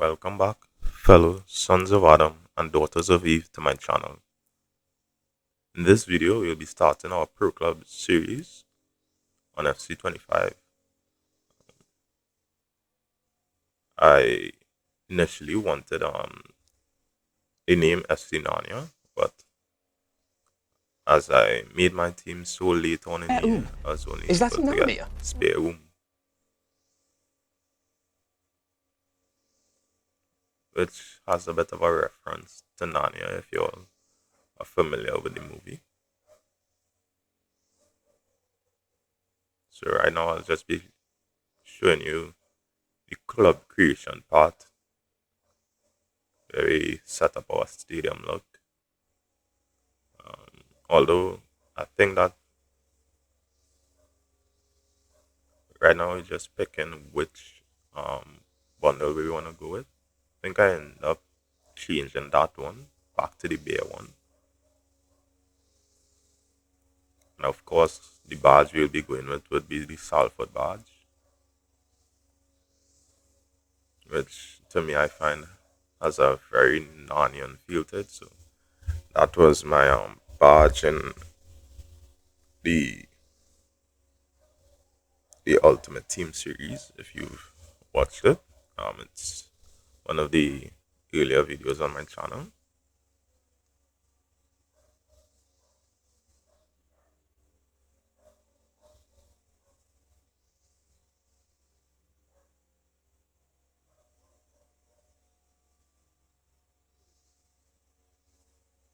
Welcome back, fellow sons of Adam and daughters of Eve, to my channel. In this video, we'll be starting our Pro Club series on FC25. I initially wanted a name FC Narnia, but as I made my team so late on in the year, I was only Is that able in to get Narnia? spare room, which has a bit of a reference to Narnia if you all are familiar with the movie. So right now I'll just be showing you the club creation part where we set up our stadium look. Although I think that right now we're just picking which bundle we want to go with. I think I end up changing that one back to the bear one. And of course, the badge we'll be going with would be the Salford badge, which to me I find has a very Narnian feel to it. So that was my badge in the Ultimate Team series. If you've watched it, it's one of the earlier videos on my channel.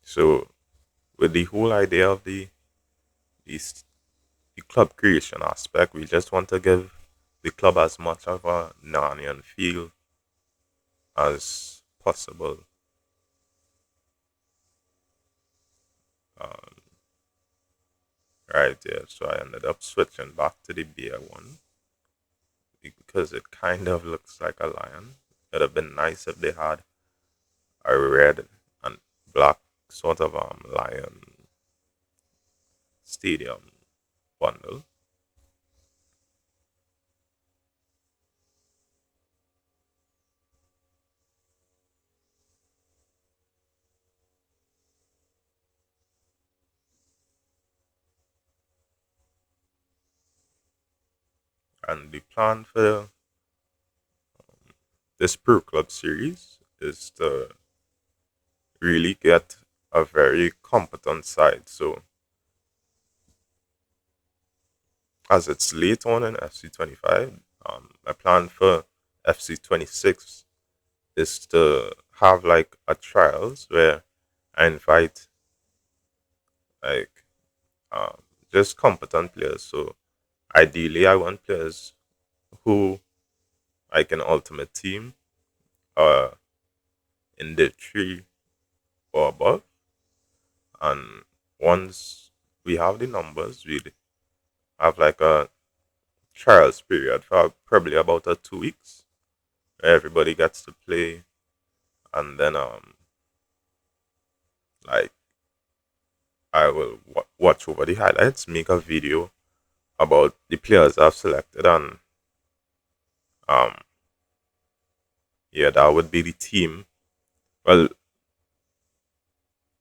So with the whole idea of the, the club creation aspect, we just want to give the club as much of a Narnian feel as possible. Um, right there, so I ended up switching back to the bear one because it kind of looks like a lion. It'd have been nice if they had a red and black sort of lion stadium bundle. And the plan for this Pro Club series is to really get a very competent side. So as it's late on in FC25, my plan for FC26 is to have like a trials where I invite like um, just competent players. So ideally, I want players who I can ultimate team uh, in the three or above. And once we have the numbers, we have like a trials period for probably about 2 weeks where everybody gets to play, and then like I will watch over the highlights, make a video about the players I've selected, and um yeah, that would be the team. Well,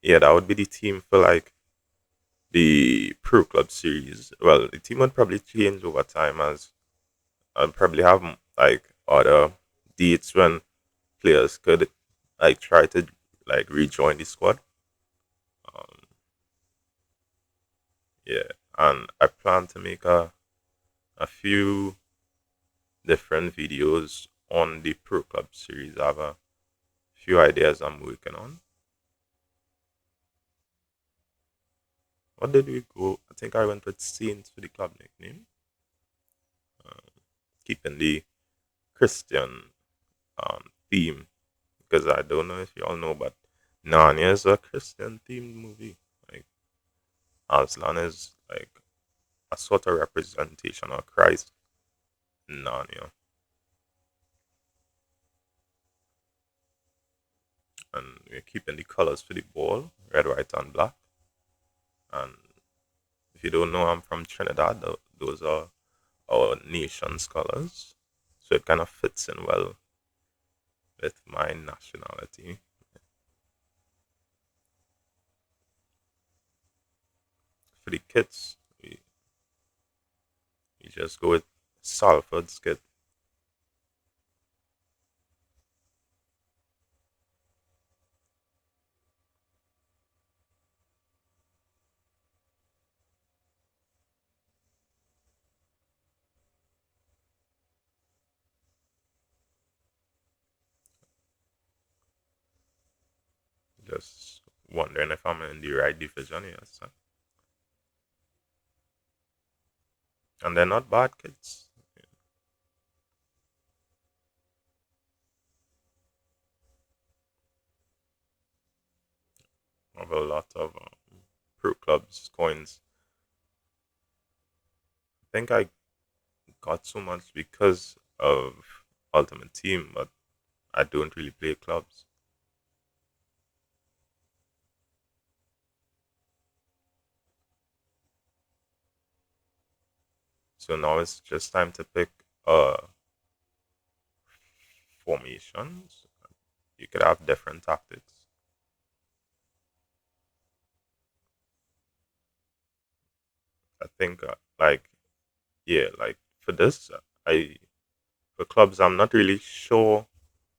yeah, that would be the team for like the Pro Club series. Well, the team would probably change over time as I'd probably have like other dates when players could like try to like rejoin the squad. Um, yeah, and I plan to make a few different videos on the Pro Club series. I have a few ideas I'm working on. What did we go? I think I went with Saints for the club nickname, uh, keeping the Christian theme because I don't know if you all know, but Narnia is a Christian themed movie. Like Aslan is like a sort of representation of Christ in Narnia, and we're keeping the colors for the ball red, white, and black. And if you don't know, I'm from Trinidad. Those are our nation's colors, so it kind of fits in well with my nationality. For the kids, we just go with Salford's kid. Just wondering if I'm in the right division, yes. And they're not bad kids. I have a lot of pro clubs coins. I think I got so much because of Ultimate Team, but I don't really play clubs. So now it's just time to pick formations. You could have different tactics. I think yeah, like for this, I for clubs I'm not really sure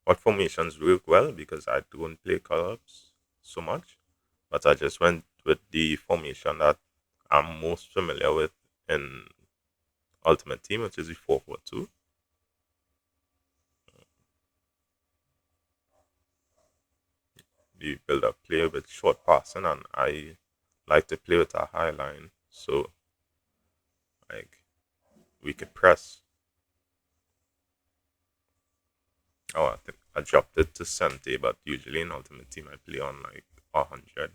what formations work well because I don't play clubs so much. But I just went with the formation that I'm most familiar with in Ultimate Team, which is the 4-4-2. The build up play with short passing, and I like to play with a high line. So, like, we could press. Oh, I think I dropped it to Sente, but usually in Ultimate Team, I play on like 100.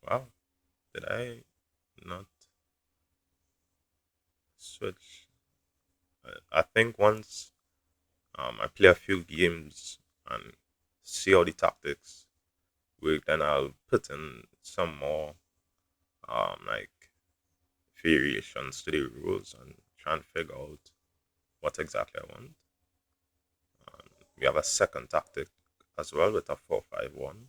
Wow, did I not switch? I think once I play a few games and see how the tactics work, then I'll put in some more like variations to the rules and try and figure out what exactly I want. We have a second tactic as well with a 4-5-1.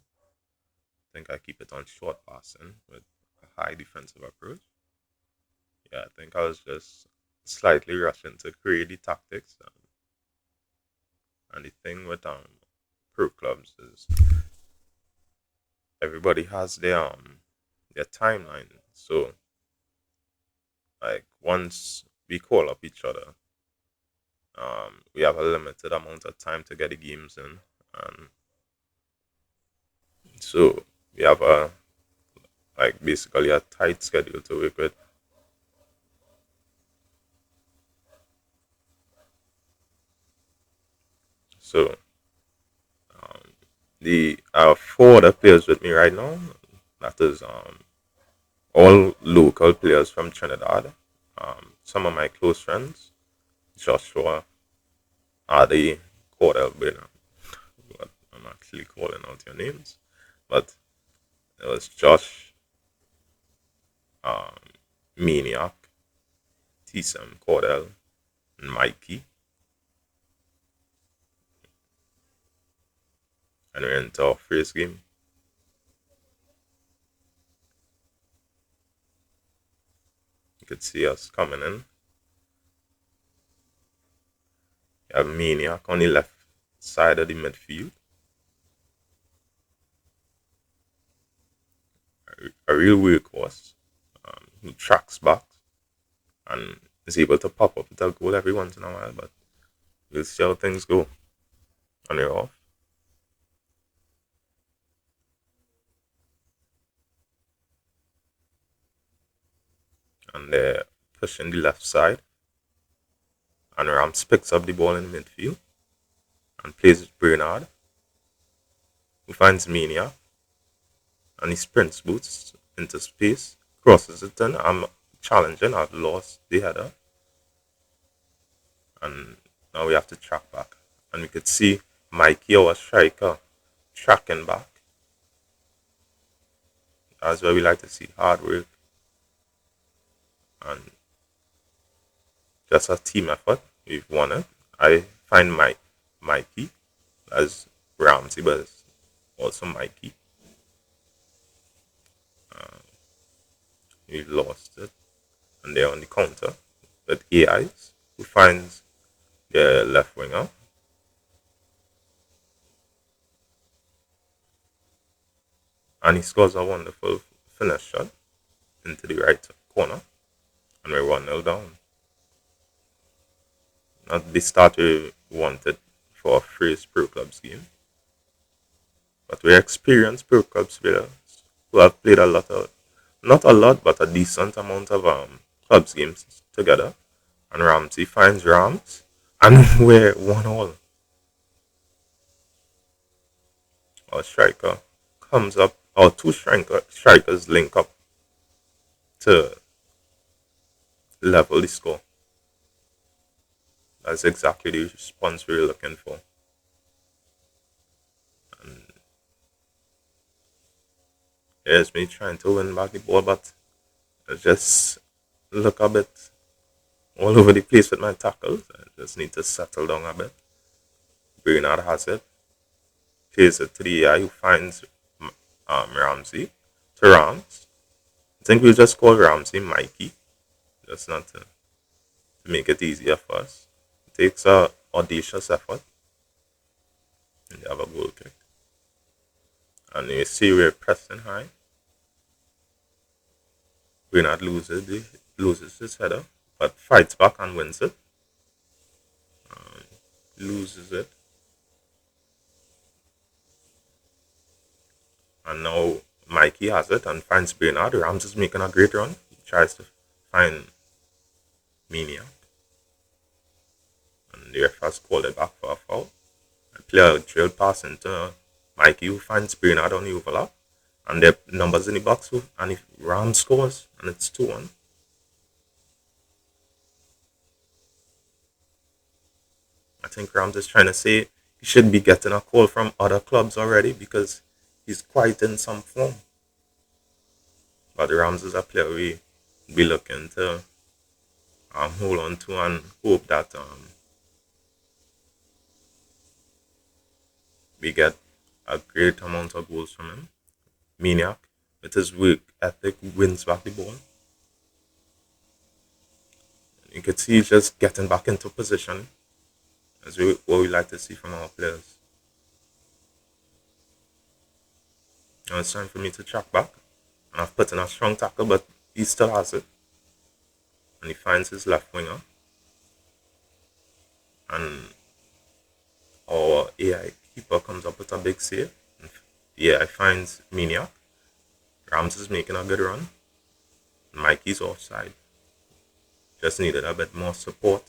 I think I keep it on short passing with a high defensive approach. Yeah, I think I was just slightly rushing to create the tactics. And the thing with pro clubs is everybody has their timeline. So like once we call up each other, we have a limited amount of time to get the games in, and so we have a like basically a tight schedule to work with. So the I have four other players with me right now. That is all local players from Trinidad. Some of my close friends, Joshua, Adi, Cordell Brenner. But I'm actually calling out your names, but it was Josh, um, Maniac, Tsam, Cordell, and Mikey, and we're into our first game. You could see us coming in. You have Maniac on the left side of the midfield, a real workhorse who tracks back and is able to pop up with a goal every once in a while, but we'll see how things go on your off. And they're pushing the left side, and Rams picks up the ball in the midfield and plays it Bernard, who finds Mania, and he sprints boots into space, crosses it in. I'm challenging, I've lost the header, and now we have to track back. And we could see Mikey, our striker, tracking back. That's where we like to see hard work. and just a team effort. We've won it. I find Mikey as Ramsey, but it's also Mikey. We lost it, and they're on the counter. But AIs who finds their left winger, and he scores a wonderful finish shot into the right corner, and we're 1-0 down. Not the start we wanted for a first Pro Clubs game, but we're experienced Pro Clubs players who have played a lot of, not a lot, but a decent amount of clubs games together. And Ramsey finds Rams, and we're 1-all. Our striker comes up, our two strikers link up to level the score. That's exactly the response we were looking for. And here's me trying to win back the ball, but I just look a bit all over the place with my tackles. I just need to settle down a bit. Bernard has it, plays it to the guy who finds Ramsey to Rams. I think we'll just call Ramsey Mikey, just not to make it easier for us. It takes a audacious effort, and they have a goal kick. And you see we're pressing high. Bernard loses his header, but fights back and wins it. Loses it. And now Mikey has it and finds Bernard. Rams is making a great run. He tries to find Maniac. And the ref has called it back for a foul. A player drill pass into Mikey, who finds Bernard on the overlap. And their numbers in the box, and if Rams scores, and it's 2-1. I think Rams is trying to say he should be getting a call from other clubs already because he's quite in some form. But Rams is a player we be looking to hold on to and hope that we get a great amount of goals from him. Maniac, with his work ethic, wins back the ball. You can see he's just getting back into position, as what we like to see from our players. Now it's time for me to track back, and I've put in a strong tackle, but he still has it. And he finds his left winger. And our AI keeper comes up with a big save. AI finds Maniac. Rams is making a good run. Mikey's offside. Just needed a bit more support.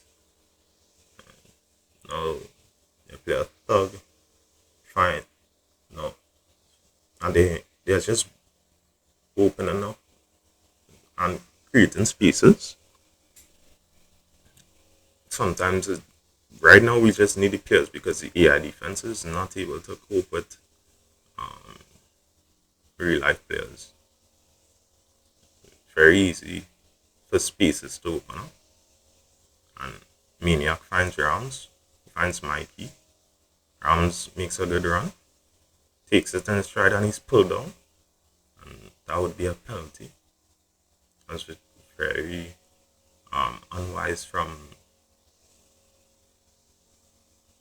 Now they play a thug. Fine. No. And they're just opening up and creating spaces. Sometimes right now we just need the players because the AI defense is not able to cope with real life players. It's very easy for spaces to open up. And Maniac finds Rams, finds Mikey. Rams makes a good run, takes it in stride, and he's pulled down. And that would be a penalty. That's very unwise from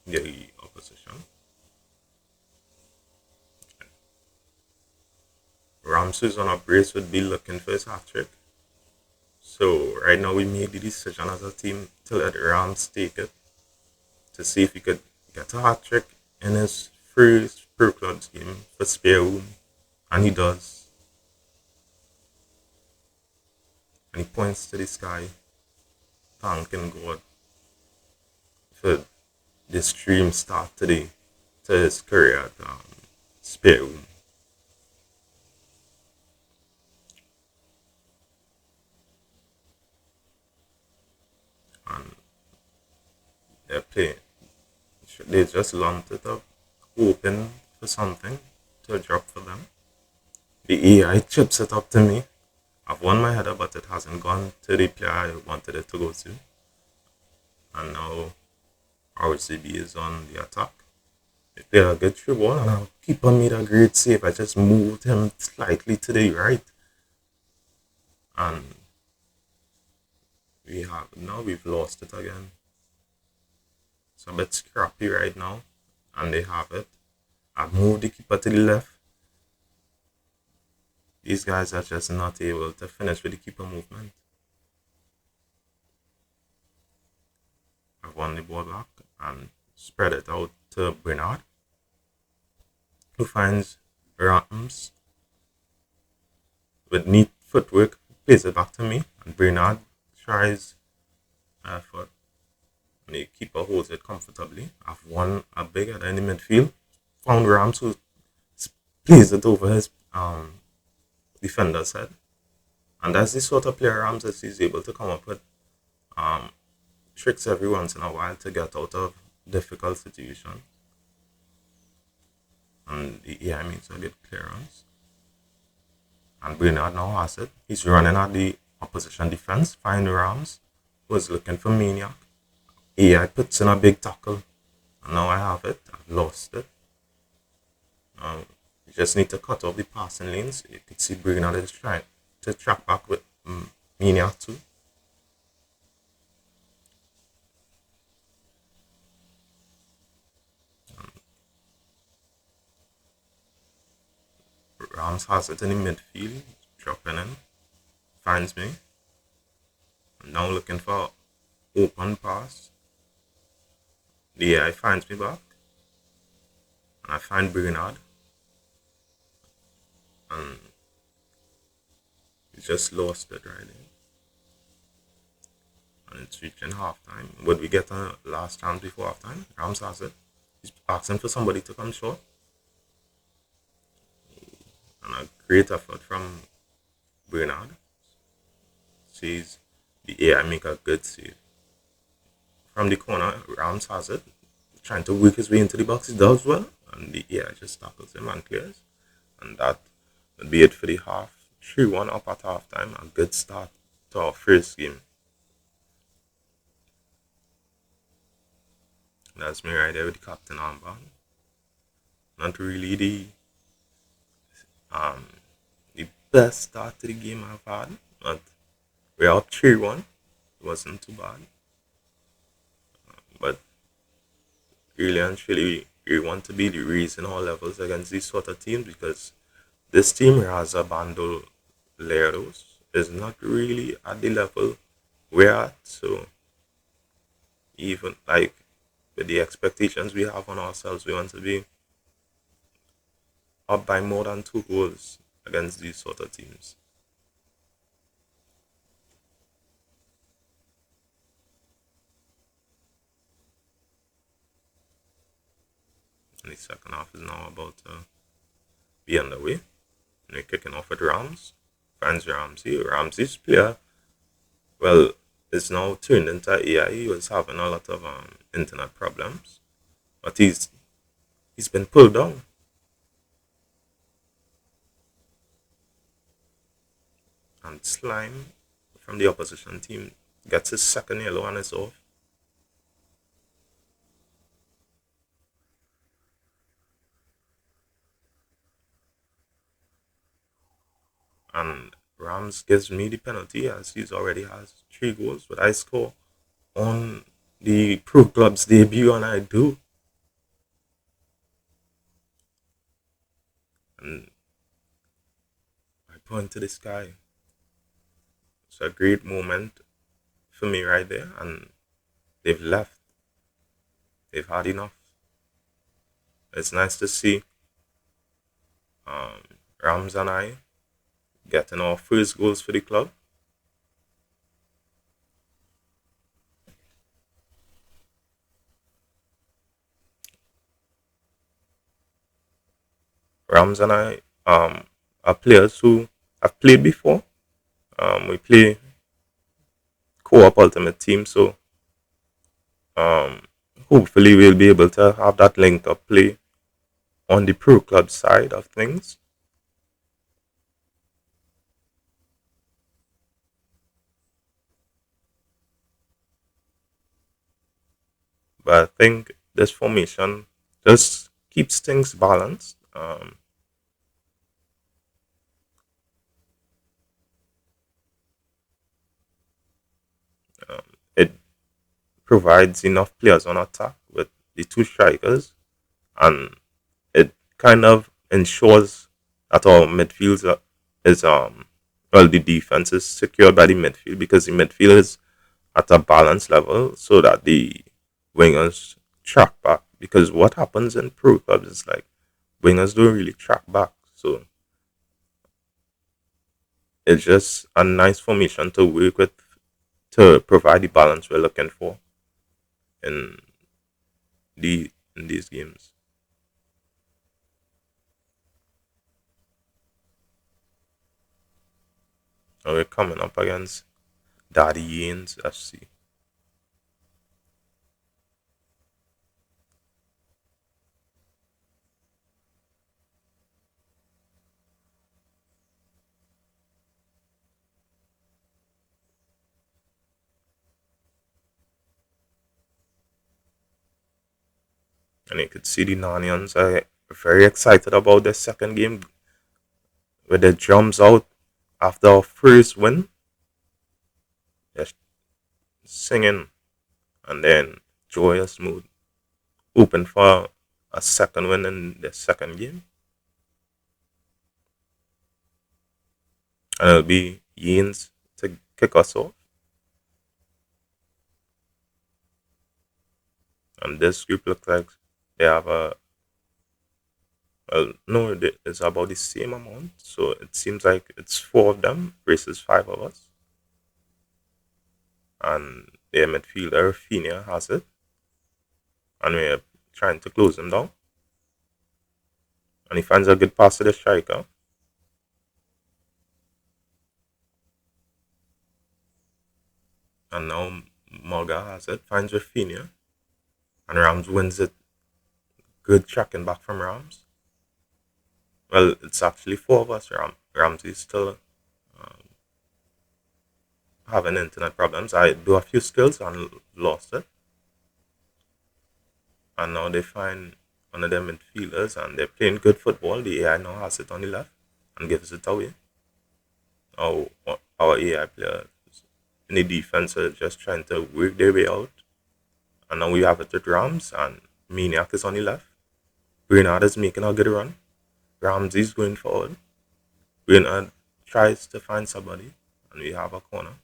the opposition. Ramses on a brace would be looking for his hat trick. So right now we made the decision as a team to let Rams take it to see if he could get a hat trick in his first Pro Clubs game for Spare Room, and he does. And he points to the sky, thanking God for this dream start today to his career at Spare Room. And they're playing. They just lumped it up, hoping for something to drop for them. The AI chips it up to me, I've won my header, but it hasn't gone to the player I wanted it to go to. And now RCB is on the attack. They play a good through ball, and our keeper made a great save. I just moved him slightly to the right, and we've lost it again. It's a bit scrappy right now, and they have it. I've moved the keeper to the left. These guys are just not able to finish with the keeper movement. I've won the ball back and spread it out to Bernard, who finds Rams with neat footwork, plays it back to me, and Bernard tries for and the keeper holds it comfortably. I've won a big at the midfield, found Rams who plays it over his defender's head. And that's the sort of player Rams that he's able to come up with um, tricks every once in a while to get out of difficult situations. And the AI makes a good clearance. And Bernard now has it. He's running at the opposition defense, find Rams, was looking for Maniac. AI puts in a big tackle. And now I have it. I've lost it. You just need to cut off the passing lanes. You can see Bernard is trying to track back with Maniac too. Rams has it in the midfield, dropping in, finds me. I'm now looking for open pass. The AI finds me back, and I find Bernard, and we just lost it right there. And it's reaching halftime. Would we get a last chance before halftime? Rams has it. He's asking for somebody to come short. And a great effort from Bernard. Sees the AI make a good save. From the corner, Rams has it. Trying to work his way into the box. He does well. And the AI just tackles him and clears. And that would be it for the half. 3-1 up at halftime. A good start to our first game. That's me right there with the captain armband. Not really the best start to the game I've had, but we're up 3-1. It wasn't too bad. But really and truly, we want to be the reason all levels against these sort of teams, because this team, Raza Bandoleros, is not really at the level we're at. So even like with the expectations we have on ourselves, we want to be up by more than 2 goals against these sort of teams. And the second half is now about to be underway. And we're kicking off with Rams. Finds Ramsey. Ramsey's player, well, is now turned into AI. He was having a lot of internet problems, but he's been pulled down. And Slime from the opposition team gets his second yellow and is off. And Rams gives me the penalty as he's already has 3 goals, but I score on the pro club's debut, and I do. And I point to the sky. It's a great moment for me right there, and they've left. They've had enough. It's nice to see um, Rams and I getting our first goals for the club. Rams and I are players who have played before. We play co-op ultimate team, so um, hopefully we'll be able to have that linked up play on the pro club side of things. But I think this formation just keeps things balanced. It provides enough players on attack with the two strikers, and it kind of ensures that our midfield is well, the defense is secured by the midfield because the midfield is at a balanced level so that the wingers track back. Because what happens in pro clubs is like wingers don't really track back, so it's just a nice formation to work with to provide the balance we're looking for in in these games. And we're coming up against Daddy Yanes FC. And you could see the Narnians are very excited about their second game with their drums out after our first win. They're singing and then joyous mood, hoping for a second win in the second game. And it'll be Yanes to kick us off. And this group looks like they have a well, no, it's about the same amount. So it seems like it's four of them versus five of us. And their midfielder, Fina, has it. And we're trying to close him down. And he finds a good pass to the striker. And now Morga has it, finds Rafinha. And Rams wins it. Good tracking back from Rams. Well, it's actually four of us. Ramsey's still having internet problems. I do a few skills and lost it. And now they find one of them midfielders and they're playing good football. The AI now has it on the left and gives it away. Now our AI players in the defense are just trying to work their way out. And now we have it with Rams and Maniac is on the left. Bernard is making a good run. Ramsey's going forward. Bernard tries to find somebody and we have a corner.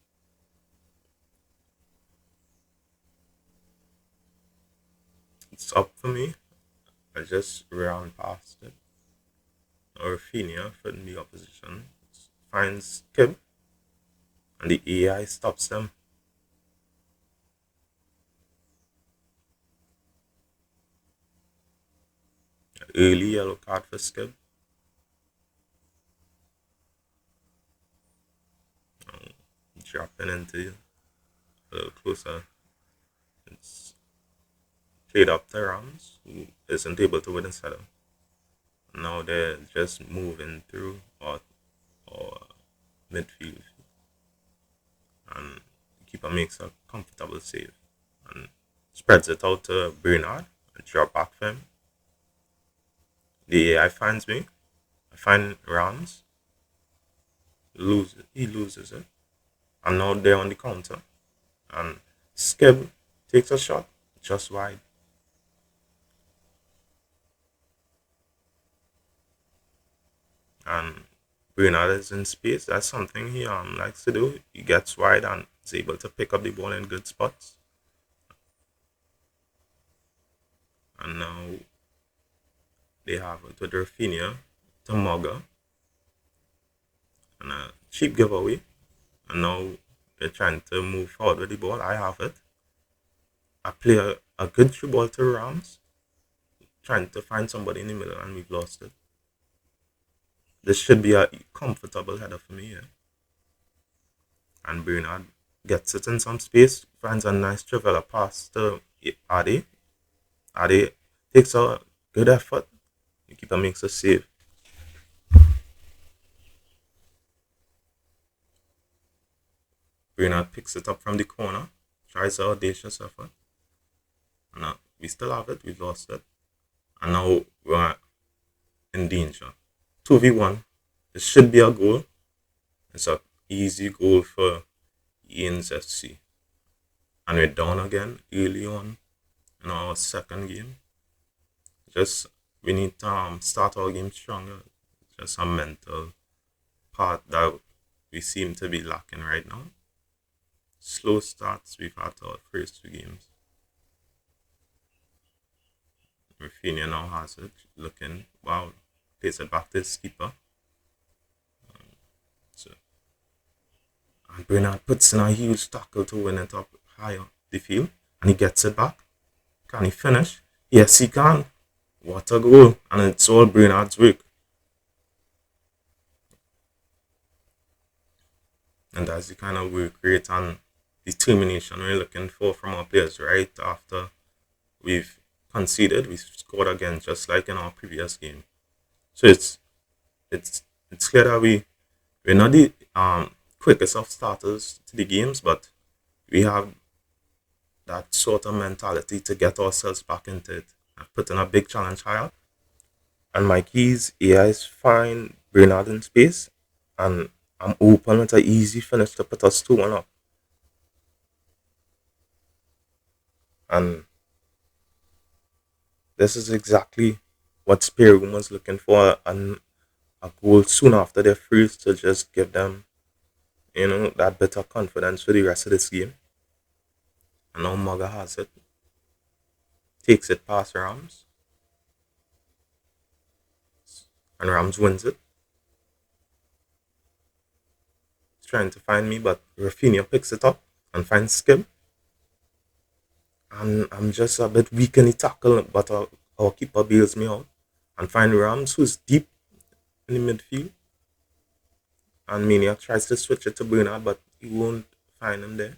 It's up for me. I just ran past it. Rafinha from the opposition finds Kib and the AI stops them. Early yellow card for Skib. Dropping into a little closer. It's played up the Rams, who isn't able to win the settle. Now they're just moving through or midfield and the keeper makes a comfortable save and spreads it out to Bernard and drop back for him. The AI finds me. I find Rams. He loses it. And now they're on the counter. And Skib takes a shot just wide. And Bernard is in space. That's something he likes to do. He gets wide and is able to pick up the ball in good spots. And now they have it with Rafinha to Moga and a cheap giveaway. And now they're trying to move forward with the ball. I have it. I play a good through ball to Rams, trying to find somebody in the middle, and we've lost it. This should be a comfortable header for me here. And Bernard gets it in some space, finds a nice Travella pass to Adi. Adi takes a good effort. The keeper makes a save. Bernard picks it up from the corner, tries an audacious effort. And we still have it. We lost it, and now we're in danger. 2v1. It should be a goal. It's a easy goal for Ian's FC. And we're down again early on in our second game. Just we need to start our game stronger. Just a mental part that we seem to be lacking right now. Slow starts we've had our first two games. Rafinha now has it, looking wow, plays it back to his keeper. So and Bernard puts in a huge tackle to win it up higher the field, and he gets it back. Can he finish? Yes, he can. What a goal! And it's all Bernard's work. And that's the kind of work rate and determination we're looking for from our players right after we've conceded. We've scored again, just like in our previous game. So it's clear that we're not the quickest of starters to the games, but we have that sort of mentality to get ourselves back into it and put in a big challenge higher. And my keys AI is fine, Bernard in space, and I'm open with an easy finish to put us 2-1 up. And this is exactly what Spear Room was looking for, and a goal soon after their freeze to just give them, that bit of confidence for the rest of this game. And now Mugger has it, takes it past Rams, and Rams wins it. He's trying to find me, but Rafinha picks it up and finds Skip. And I'm just a bit weak in the tackle, but our keeper bails me out and find Rams, who's deep in the midfield. And Maniac tries to switch it to Bernard, but he won't find him there.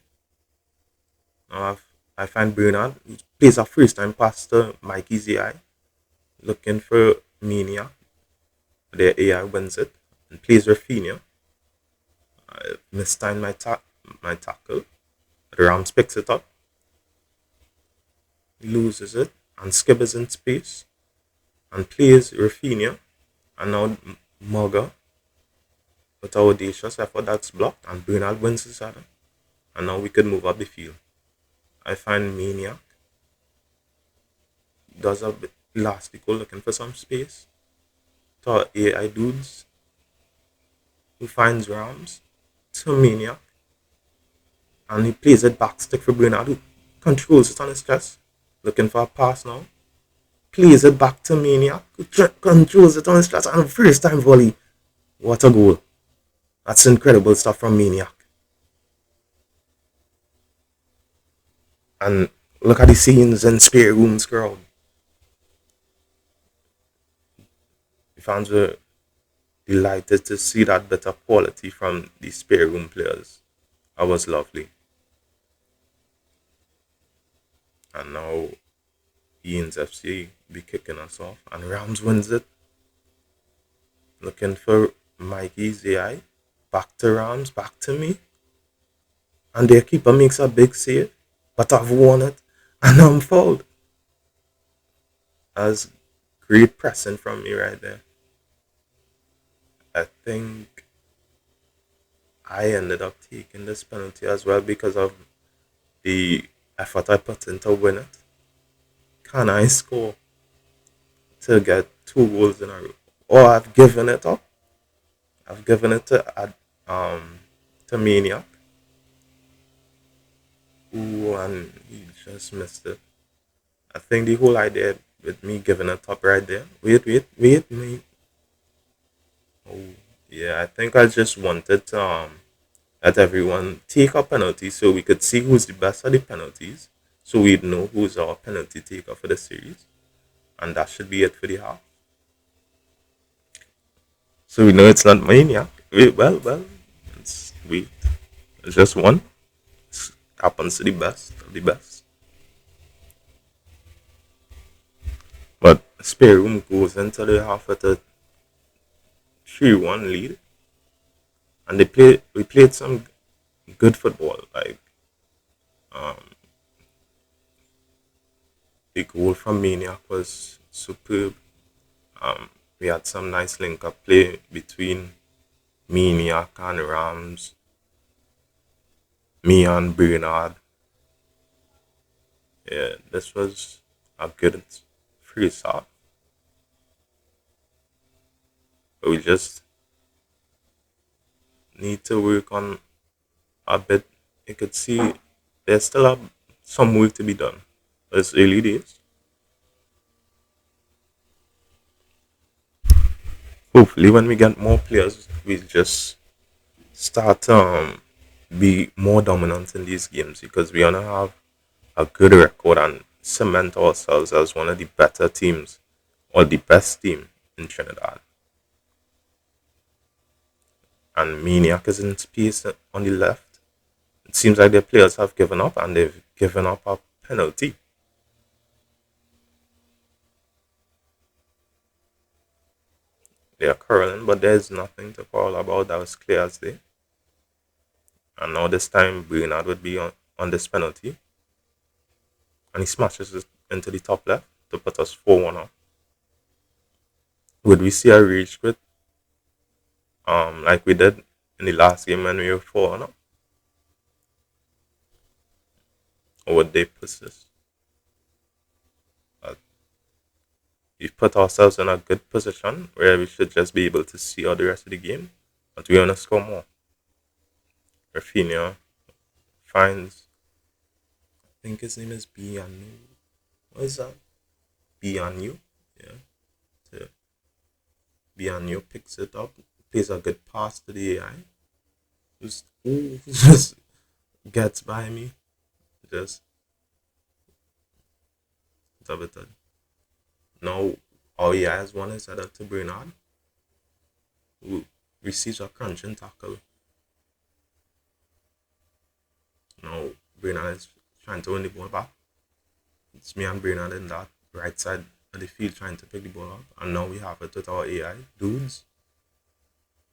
Now I find Bernard, he plays a first time pass to Mikey's AI, looking for Maniac. Their AI wins it and plays Rafinha. I mistimed my tackle. The Rams picks it up, loses it, and Skip is in space and plays Rafinha. And now Mugger with our audacious effort that's blocked, and Bernard wins his header. And now we could move up the field. I find Maniac does a bit elastical looking for some space to our AI dudes, who finds Rams to Maniac, and he plays it back stick for Bernard, who controls it on his chest, looking for a pass now. Plays it back to Maniac, who controls it on his chest, and first time volley. What a goal! That's incredible stuff from Maniac. And look at the scenes in Spare Room's crowd. The fans were delighted to see that bit of quality from the Spare Room players. That was lovely. And now Ian's FC be kicking us off, and Rams wins it. Looking for Mikey's AI. Back to Rams, back to me. And their keeper makes a big save, but I've won it, and I'm fouled. That's great pressing from me right there. I think I ended up taking this penalty as well because of the effort I put in to win it. Can I score to get 2 goals in a row? Or I've given it up. I've given it to Maniac. Ooh, and he just missed it. I think the whole idea with me giving it up right there. Wait, me. Oh, yeah, I think I just wanted to let everyone take a penalty so we could see who's the best at the penalties. So we'd know who's our penalty taker for the series. And that should be it for the half. So we know it's not Maniac. Well, wait. It's just one. It happens to the best of the best. But Spare Room goes into the half with a 3-1 lead. And we played some good football. Like, um, The goal from Maniac was superb. Um, we had some nice link up play between Maniac and Rams, me and Bernard. Yeah, this was a good free start. But we just need to work on a bit. You could see there's still some work to be done. It's early days. Hopefully, when we get more players, we just start be more dominant in these games because we wanna have a good record and cement ourselves as one of the better teams or the best team in Trinidad. And Maniac is in space on the left. It seems like the players have given up and they've given up a penalty. They are curling, but there's nothing to call about. That was clear as day. And now this time Bernard would be on this penalty. And he smashes it into the top left to put us 4-1 up. Would we see a rage quit like we did in the last game when we were 4-1 up? Or would they persist? Uh, we've put ourselves in a good position where we should just be able to see out the rest of the game. But we want to score more. Rafinha finds, I think his name is Bianu. What is that? Bianu? Yeah. So Bianu picks it up, plays a good pass to the AI. Just, ooh, just gets by me. Just double it. Now, all he has one is headed to Bernard, who receives a crunching tackle. Now, Bernard is trying to win the ball back. It's me and Bernard in that right side of the field trying to pick the ball up. And now we have it with our AI dudes.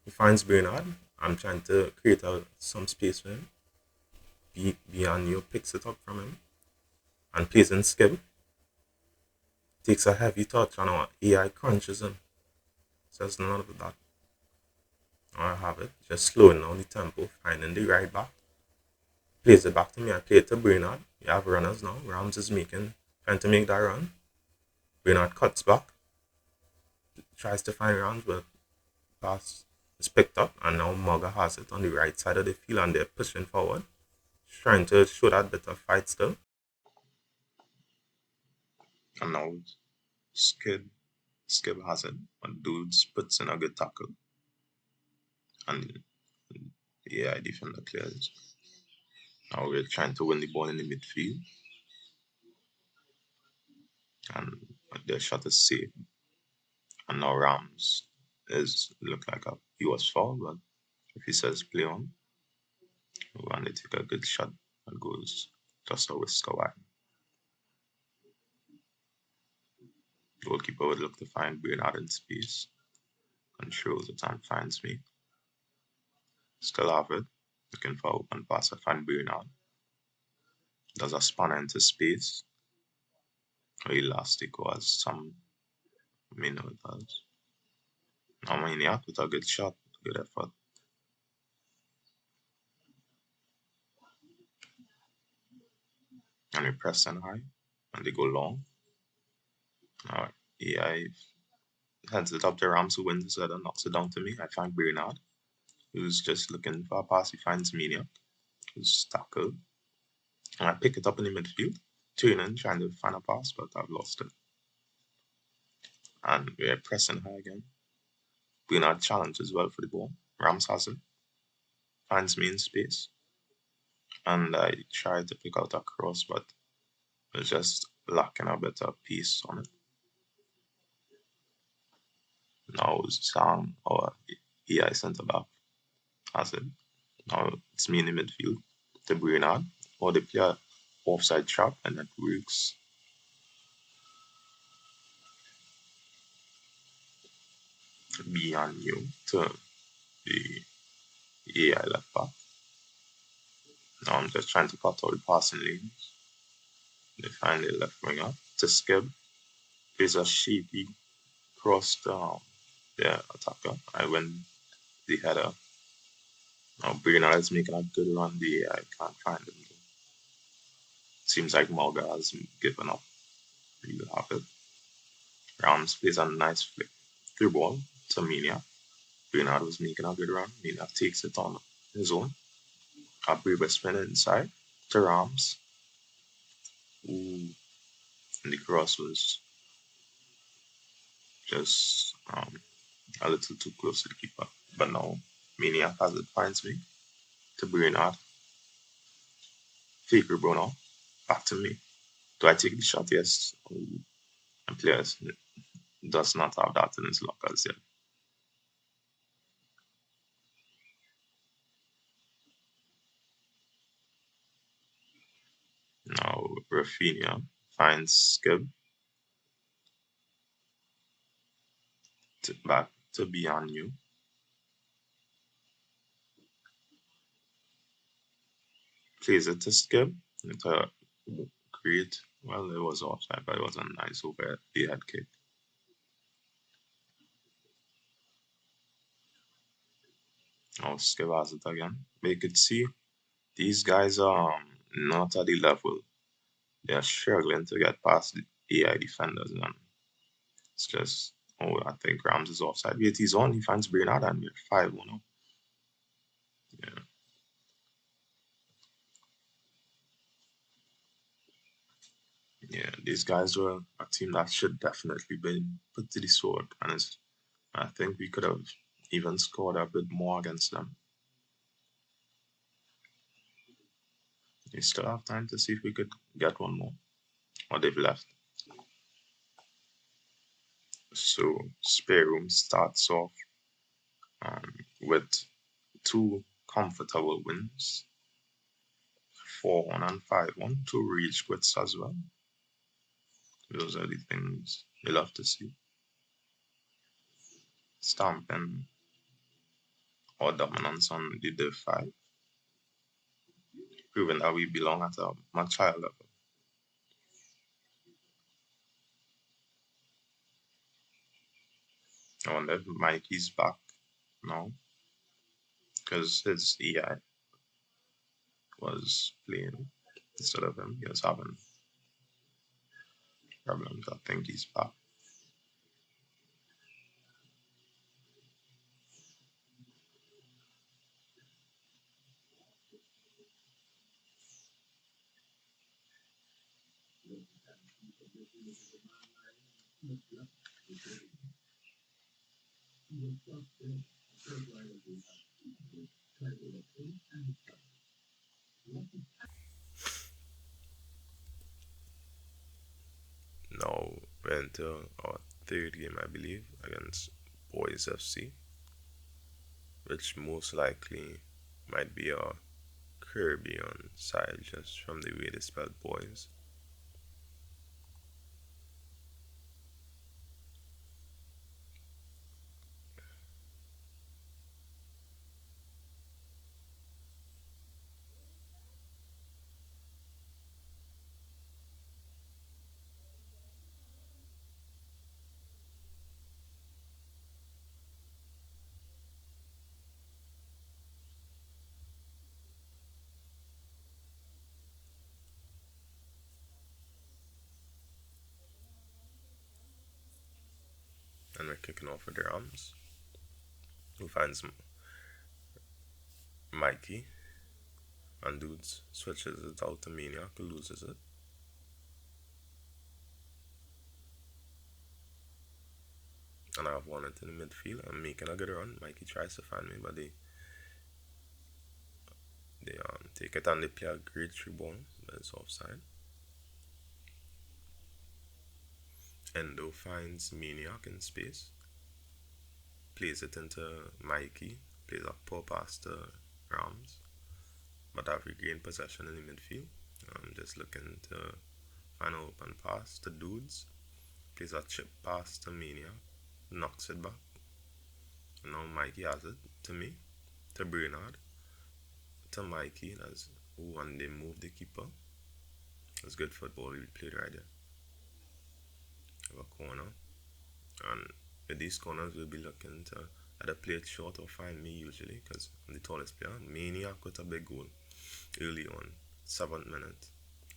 He finds Bernard. I'm trying to create some space for him. Bianio picks it up from him and plays in skip. Takes a heavy touch and our AI crunches him. Says none of that. Now I have it. Just slowing down the tempo, finding the right back. Plays it back to me. I play it to Bernard. We have runners now. Rams is trying to make that run. Bernard cuts back. Tries to find Rams, but pass is picked up. And now Mugga has it on the right side of the field and they're pushing forward. Trying to show that bit of fight still. And now Skib has it. And dudes puts in a good tackle. And yeah, defender clears. Now we're trying to win the ball in the midfield. And the shot is safe. And now Rams is look like he was fouled, but if he says play on, and they take a good shot and goes just a whisk away. Goalkeeper would look to find Bernard in space, controls it and finds me. Still have it, looking for open pass. I find Bernard. Does a spanner into space. Elastic was some minnows. Now Maniac with a good shot, good effort. And we press and high, and they go long. Now AI heads it up to Rams who wins it and knocks it down to me. I find Bernard, who's just looking for a pass. He finds Maniac, who's tackled. And I pick it up in the midfield, turning, trying to find a pass, but I've lost it. And we're pressing high again. Bernard challenges well for the ball. Rams has it, finds me in space. And I try to pick out a cross, but it's just lacking a bit of piece on it. Now Sam or EI centre back has it. Now it's me in the midfield to Bernard, or they play a offside trap and that works. Beyond you to the AI left back. Now I'm just trying to cut out the passing lanes. They find the left winger to Skip. Plays a shapy cross the attacker. And when the header, Bernard is making a good run there. I can't find him. Seems like Morga has given up. You have it. Rams plays a nice flick through ball to Mina. Bernard was making a good run. Mina takes it on his own. A brave spin inside to Rams. Ooh, and the cross was just a little too close to the keeper. But now Maniac has it, finds me to Bernard. Faker Bruno. Back to me. Do I take the shot? Yes. Ooh, and players does not have that in his lockers yet. Now Rafinha finds Skib back to be on you. Plays it to Skib. It's a great. Well, it was offside, but it was a nice over the head kick. Now Skib has it again. We could see these guys are not at the level. They are struggling to get past the AI defenders, and it's just. Oh, I think Rams is offside. Wait, he's on. He finds Bernard and we're 5-1 up. Yeah, yeah. These guys were a team that should definitely be put to the sword, and I think we could have even scored a bit more against them. We still have time to see if we could get one more, or they've left. So spare room starts off with two comfortable wins, 4-1 and 5-1, two reach quits as well. Those are the things we love to see. Stamping our dominance on the Div 5, proving that we belong at a much higher level. I wonder if Mikey's back now, because his AI was playing instead of him. He was having problems. I think he's back. Now we enter our third game, I believe, against Boys FC, which most likely might be our Caribbean side just from the way they spell boys. And we're kicking off with their arms. Who finds Mikey and Dudes switches it out to Maniac who loses it. And I have one into the midfield. I'm making a good run. Mikey tries to find me, but they take it and they play a great through ball, but it's offside. Endo finds Maniac in space, plays it into Mikey, plays a poor pass to Rams, but I've regained possession in the midfield. I'm just looking to find an open pass to Dudes, plays a chip pass to Maniac, knocks it back. And now Mikey has it to me, to Bernard, to Mikey. That's one they move the keeper. That's good football we played right there. of a corner, and with these corners we'll be looking to either play it short or find me usually because I'm the tallest player. Maniac with a big goal early on, 7th minute,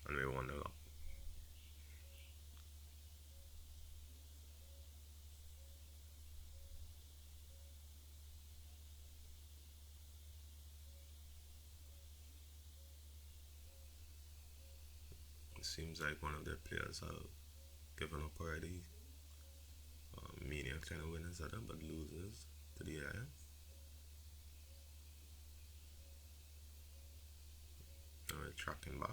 and we won the up. It seems like one of their players have given up already. Maniac trying to win his other but loses to the AI. Now we're tracking back.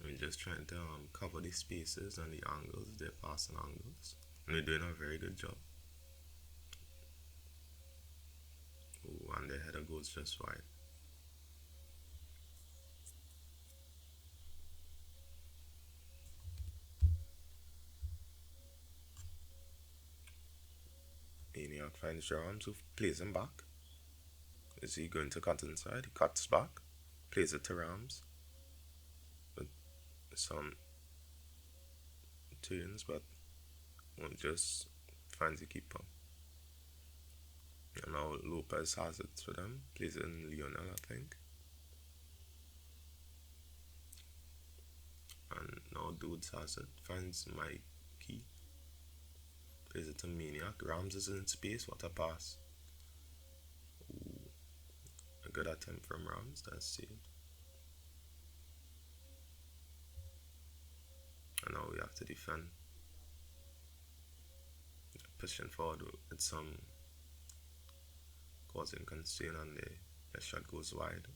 We're just trying to cover the spaces and the angles, their passing angles. And we're doing a very good job. Ooh, and the header goes just wide. Maniac finds Jerome, who plays him back. Is he going to cut inside? He cuts back, plays it to Rams, with some turns, but won't just finds the keeper. And now Lopez has it for them, plays it in Lionel, I think. And now Dudes has it, finds my key, plays it to Maniac. Rams is in space, what a pass. Ooh, a good attempt from Rams, that's saved. And now we have to defend. Pushing forward with some causing constraint, and the shot goes wide.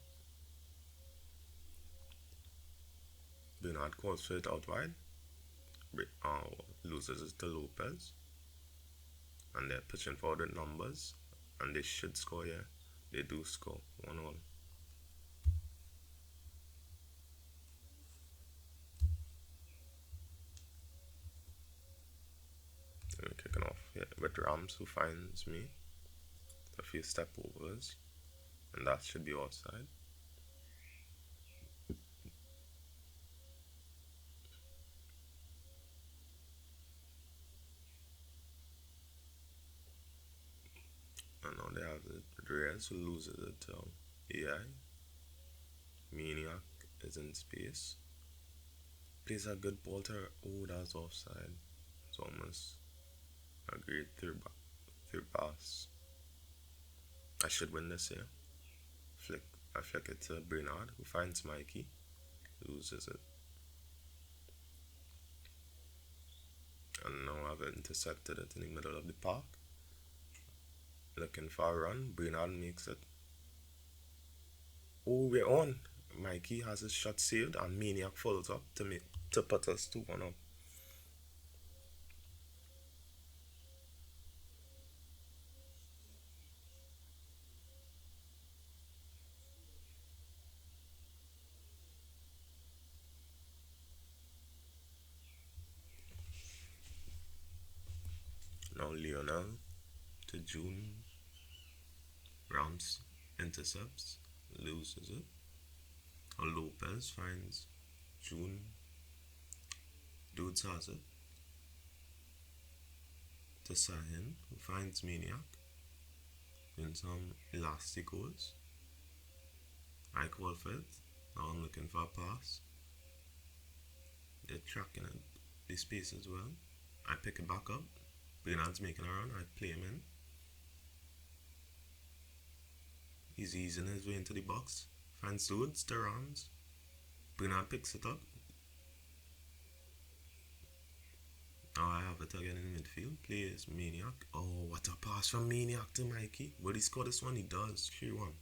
Bernard calls for it out wide. Loses it to Lopez. And they're pushing forward with numbers. And they should score here. They do score 1-1. And we're kicking off here with Rams, who finds me. A few step overs. And that should be offside. And now they have the Reyes, who loses it to AI. Maniac is in space. Plays a good ball to her. Oh, that's offside. It's almost a great through pass. I should win this here. Flick, I flick it to Bernard, who finds Mikey, loses it. And now I've intercepted it in the middle of the park. Looking for a run. Bernard makes it. Oh, we're on. Mikey has his shot saved, and Maniac follows up to put us 2-1 up. Now Lionel to June. Rams intercepts, loses it. Now Lopez finds June. Dudes has it to Sahin, who finds Maniac. Doing some elastic goals. I call for it. Now I'm looking for a pass. They're tracking it. The space as well. I pick it back up. Bernard's making a run. I play him in. He's easing his way into the box. Finds Dudes to Rams. Bernard picks it up. Now I have it again in midfield. Plays Maniac. Oh, what a pass from Maniac to Mikey. Will he score this one? He does. 3-1.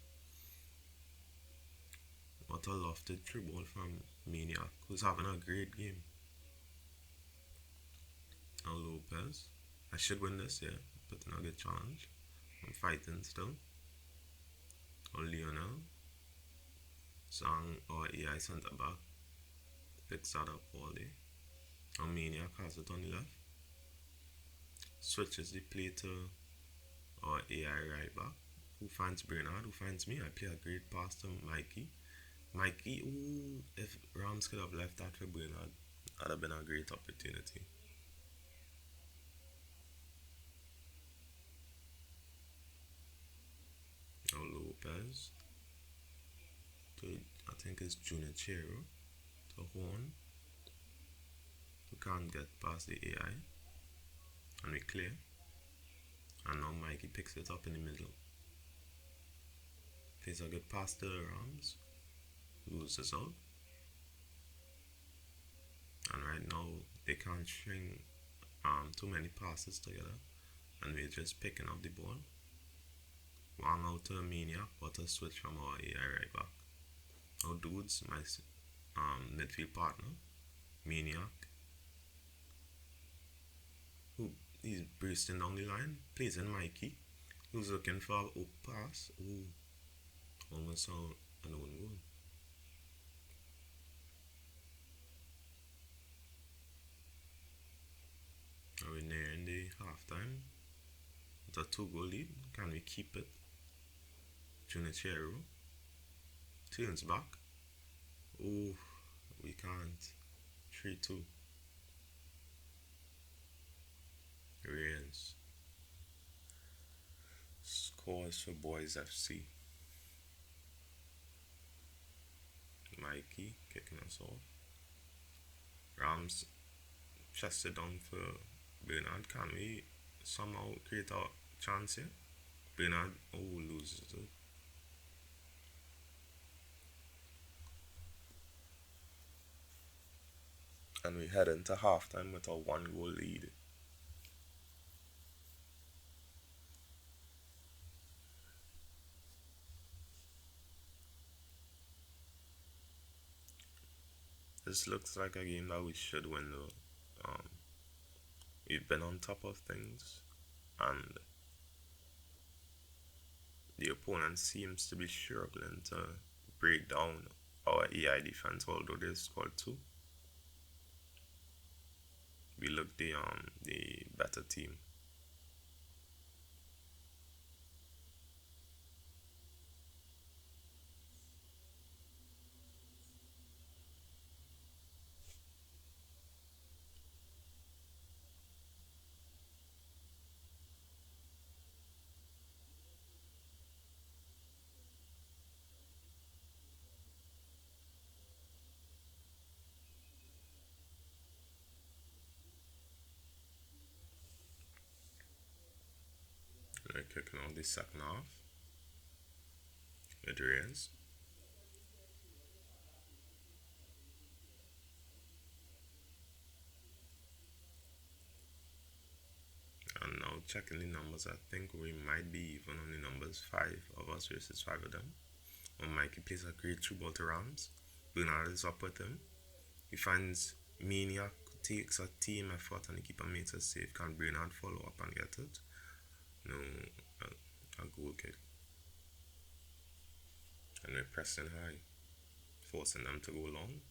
What a lofted through ball from Maniac, who's having a great game. Now Lopez. I should win this, yeah. But then I'll get challenged. I'm fighting still. Or Lionel. Sang or AI centre back. Picks that up all day. Now Maniac has it on the left. Switches the play to our AI right back. Who finds Bernard? Who finds me? I play a great pass to Mikey. Mikey, ooh, if Rams could have left that for Bernard, that'd have been a great opportunity. Now Lopez to, I think it's Junior Chero to Horn, who can't get past the AI, and we clear. And now Mikey picks it up in the middle. Plays a good pass to the Rams, loses out, and right now they can't string too many passes together, and we're just picking up the ball. Wang out to Maniac, but a switch from our AI right back. Now dudes, my midfield partner, Maniac, who he's bursting down the line, plays in Mikey, who's looking for a pass. Ooh, almost an own goal. Are we nearing the halftime? It's a 2 goal lead. Can we keep it? Junichero turns back. Oh, we can't. 3-2. Reigns scores for Boys FC. Mikey kicking us off. Rams chested down for Bernard. Can we somehow create a chance here? Bernard, oh, loses it. And we head into halftime with a 1 goal lead. This looks like a game that we should win though. We've been on top of things, and the opponent seems to be struggling to break down our AI defense, although they scored two. We look the better team. We're kicking off the second half. It rains. And now checking the numbers, I think we might be even on the numbers. 5 of us versus 5 of them. When Mikey plays a great through ball to Rams, Bernard is up with him. He finds Maniac, takes a team effort, and the keeper makes a save. Can Bernard follow up and get it? No, a goal kick. And we're pressing high, forcing them to go long.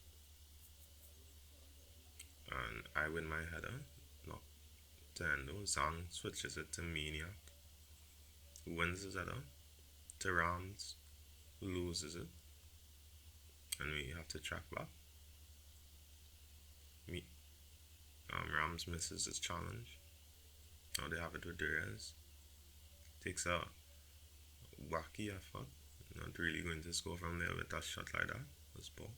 And I win my header. Knock to Endo. Zhang switches it to Maniac, who wins his header. To Rams, who loses it. And we have to track back. Me, Rams misses his challenge. Now they have it with Durez. Takes a wacky effort. Not really going to score from there with a shot like that. This ball.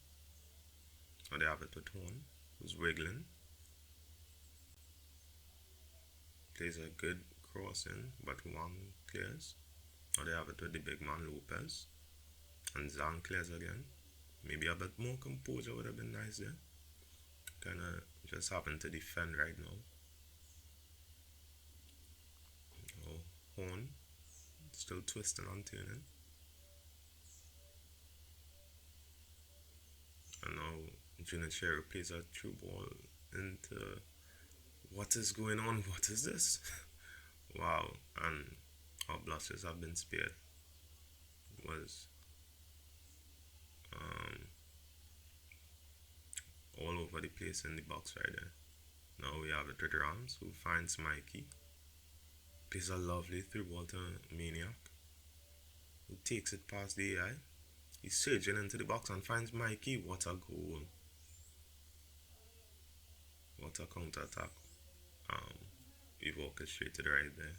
Now they have it with Horn, who's wiggling. Plays a good cross in, but one clears. Now they have it with the big man Lopez. And Zhang clears again. Maybe a bit more composure would have been nice there. Kinda just happened to defend right now. Oh, Horn still twisting and turning. And now Junichero plays a true ball into what is going on? What is this? Wow, and our blushes have been spared. Was um, all over the place in the box right there. Now we have it with Rams, who finds Mikey. Plays a lovely through ball to Maniac, who takes it past the AI. He's surging into the box and finds Mikey. What a goal. What a counter attack. Um, we've orchestrated right there.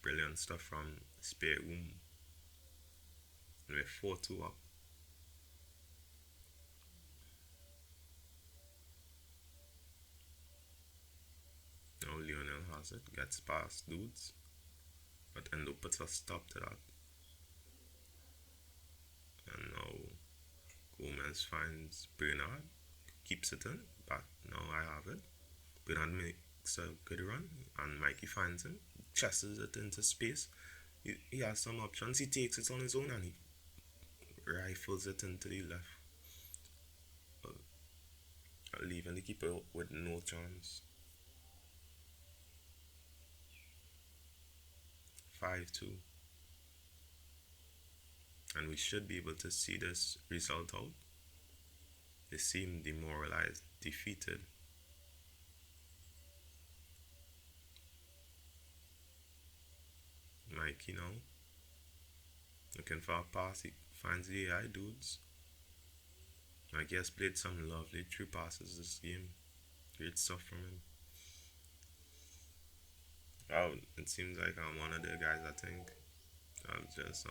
Brilliant stuff from Spare Room. And we're 4-2 up. Now Lionel has it, gets past dudes, but Endo puts a stop to that. And now Gomez finds Bernard, keeps it in, but now I have it. Bernard makes a good run, and Mikey finds him, chases it into space. He has some options. He takes it on his own and he rifles it into the left, leaving the keeper with no chance. 5-2, and we should be able to see this result out. They seem demoralized, defeated. Mikey now looking for a pass. He finds the AI dudes. Mikey has played some lovely true passes this game. Great stuff from him. Oh, it seems like I'm one of the guys. I think I'll just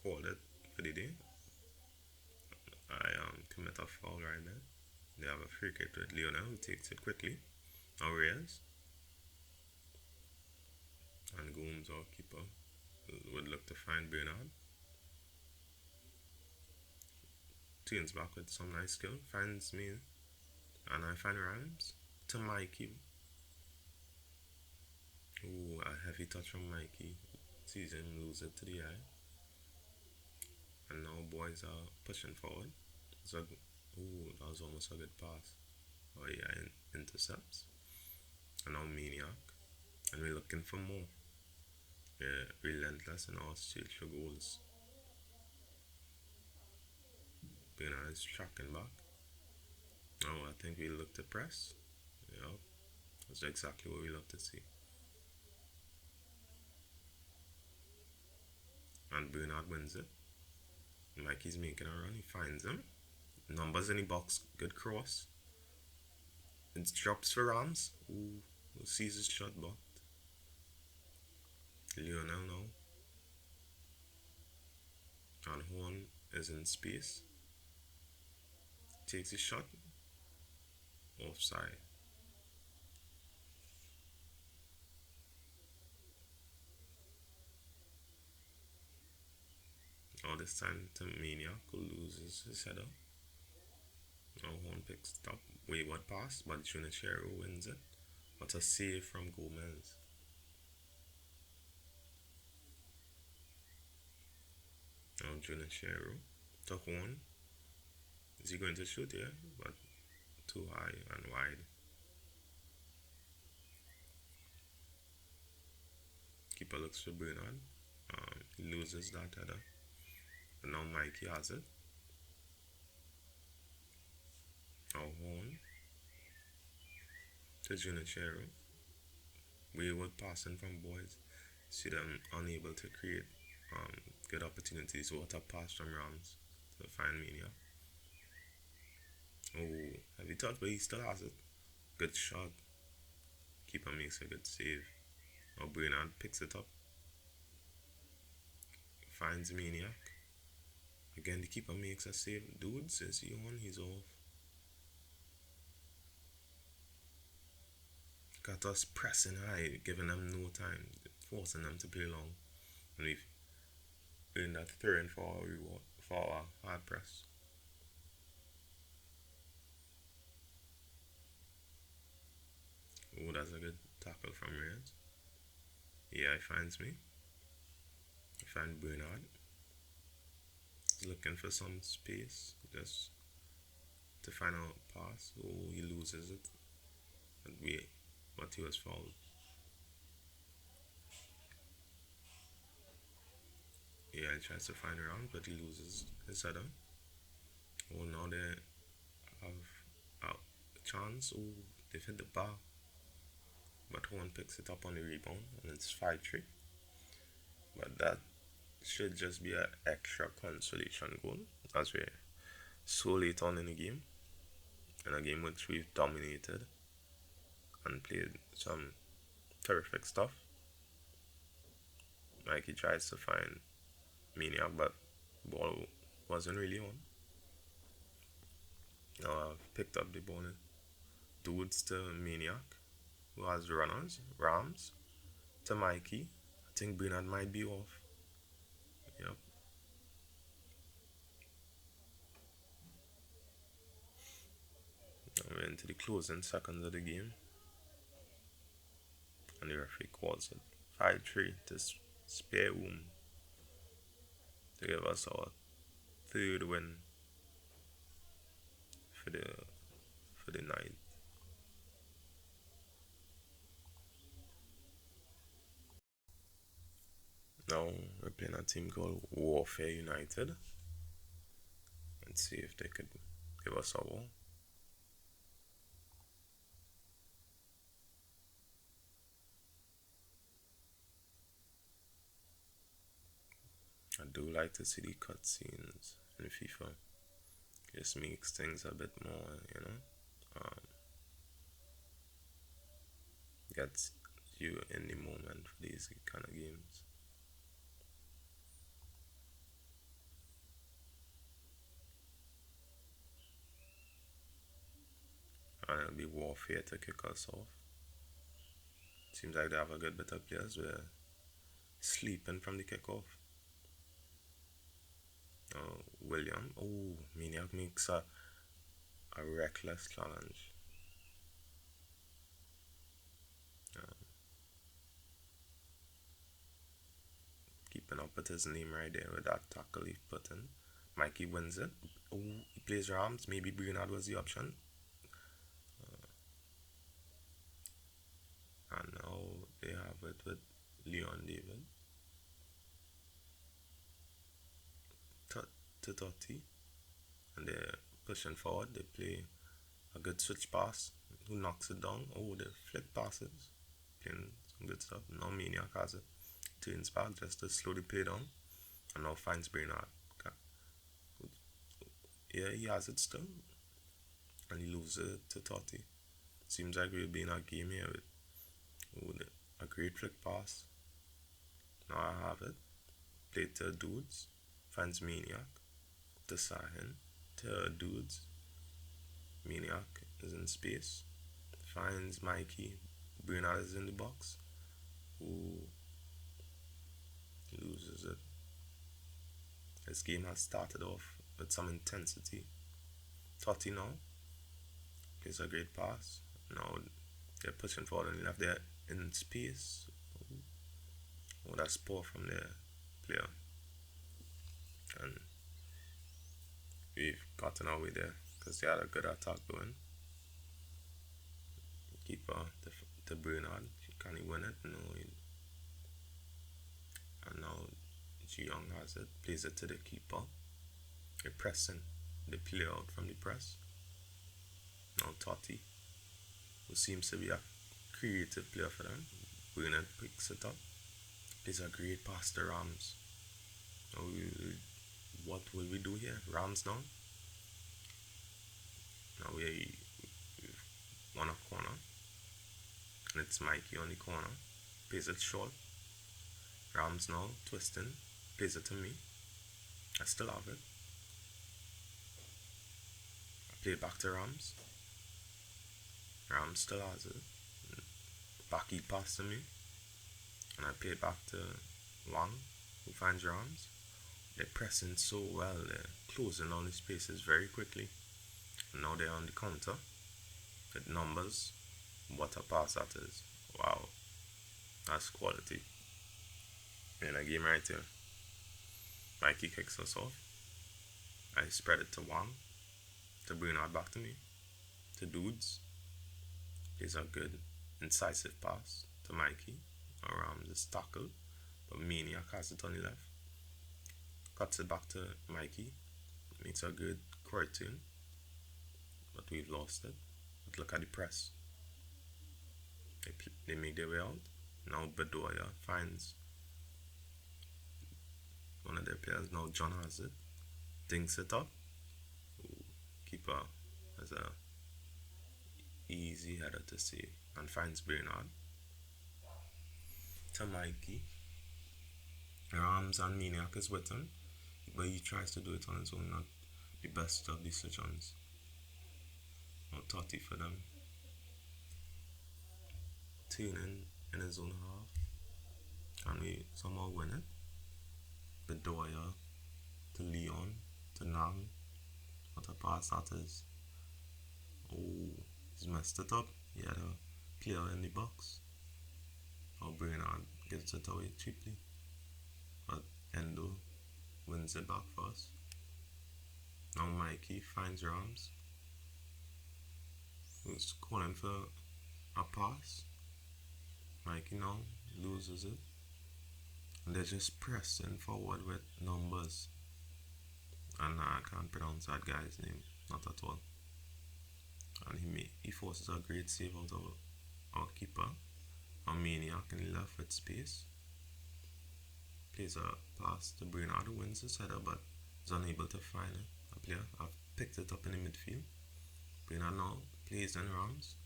call it for the day. I commit a foul right there. They have a free kick with Lionel who takes it quickly. Now Reyes and Gooms, our keeper, would look to find Bernard. Tunes back with some nice skill. Finds me and I find Rhymes to Mikey. Ooh, a heavy touch from Mikey. Sees him lose it to the eye. And now boys are pushing forward. So, ooh, that was almost a good pass. Oh yeah, intercepts. And now Maniac. And we're looking for more. Yeah, relentless in our search for goals. Bernard is tracking back. Oh, I think we look to press. Yeah, that's exactly what we love to see. And Bernard wins it. Mikey's making a run. He finds him. Numbers in the box. Good cross. It drops for Rams. Ooh, sees his shot blocked. Lionel now. And Horn is in space. Takes his shot. Offside. All this time to Maniac who loses his header. Now Horn picks it up. Wayward pass, but Junichero wins it. What a save from Gomez. Now Junichero to Horn. Is he going to shoot here? But too high and wide. Keeper looks for Bernard. He loses that header. But now Mikey has it. Now Horn to Junichero. Wayward passing from boys. See them unable to create good opportunities. What a pass from Rams to find Mania. Oh, have you thought? But he still has it. Good shot. Keeper makes a good save. Now Bernard picks it up. Finds Maniac. Again, the keeper makes a save. Dudes, is he on? He's off. Got us pressing high, giving them no time, forcing them to play long. And we've earned that third for our reward, for our hard press. Oh, that's a good tackle from Reyes. Yeah, he finds me. I find Bernard. He's looking for some space just to find a pass. Oh, he loses it. But he was fouled. Yeah, he tries to find around, but he loses his header. Oh, now they have a chance. Oh, they've hit the bar. But Horn picks it up on the rebound, and it's 5-3. But that should just be an extra consolation goal. as we're so late on in the game, in a game which we've dominated and played some terrific stuff. Like he tries to find Maniac, but ball wasn't really on. Now I've picked up the ball. Dudes to Maniac, who has runners, Rams to Mikey. I think Bernard might be off. Yep. Now we're into the closing seconds of the game, and the referee calls it 5-3 to spare room to give us our third win for the night. Now we're playing a team called Warfare United and see if they could give us a wall. I do like to see the cutscenes in FIFA. Just makes things a bit more. Um, gets you in the moment for these kind of games. And it'll be Warfare to kick us off. Seems like they have a good bit of players. We're sleeping from the kickoff. William. Oh, Maniac makes a reckless challenge. Uh, Keeping up with his name right there with that tackle he put in. Mikey wins it. Oh, he plays Rams. Maybe Bernard was the option. And now they have it with Leon David to Totti. And they're pushing forward. They play a good switch pass. Who knocks it down? Oh, the flick passes. Playing some good stuff. Now Maniac has it. Turns back just to slow the play down. And now finds Bernard. Yeah, he has it still. And he loses it to Totti. Seems like we'll be in a game here with a great flick pass. Now I have it. Play to Dudes. Finds Maniac. To Sahin. To Dudes. Maniac is in space. Finds Mikey. Bernard is in the box. Who loses it. This game has started off with some intensity. Totti now plays a great pass. Now they're pushing forward and left there in space. Oh, that's poor from the player. And we've gotten our way there because they had a good attack going. Keeper to Bernard. Can he win it? No. And now Ji Young has it. Plays it to the keeper. They're pressing the player out from the press. Now Totti, who seems to be a creative player for them. Bernard picks it up. Plays a great pass to Rams. Now what will we do here? Rams now. Now we've won a corner. And it's Mikey on the corner. Plays it short. Rams now twisting. Plays it to me. I still have it. I play it back to Rams. Rams still has it. Back he pass to me. And I play it back to Wang, who finds Rams. They're pressing so well. They're closing down the spaces very quickly. And now they're on the counter. With numbers. What a pass that is. Wow. That's quality. In a game right here. Mikey kicks us off. I spread it to Wang. To Bernard back to me. To Dudes. Plays a good incisive pass to Mikey. Around this tackle. But Maniac has it on the left. Cuts it back to Mikey. Makes a good curtain. But we've lost it. But look at the press. They make their way out. Now Bedoya finds one of their players. Now John has it. thinks it up. Keeper has a easy header to save and finds Bernard to Mikey. Rams and Maniac is with him, but he tries to do it on his own, not the best of decisions. No 30 for them. Tuning in his own half, and we somehow win it. Bedoya to Leon to Nam. What a pass that is. Oh, he's messed it up. He had a player in the box. Oh, Bernard gets it away cheaply. But Endo wins it back for us. Now Mikey finds Rams, who's calling for a pass. Mikey now loses it. And they're just pressing forward with numbers. And I can't pronounce that guy's name, not at all. And he forces a great save out of our keeper. A maniac in the left with space. Plays a pass to Bernard, who wins his header but is unable to find it. A player have picked it up in the midfield. Bernard now plays in Rams.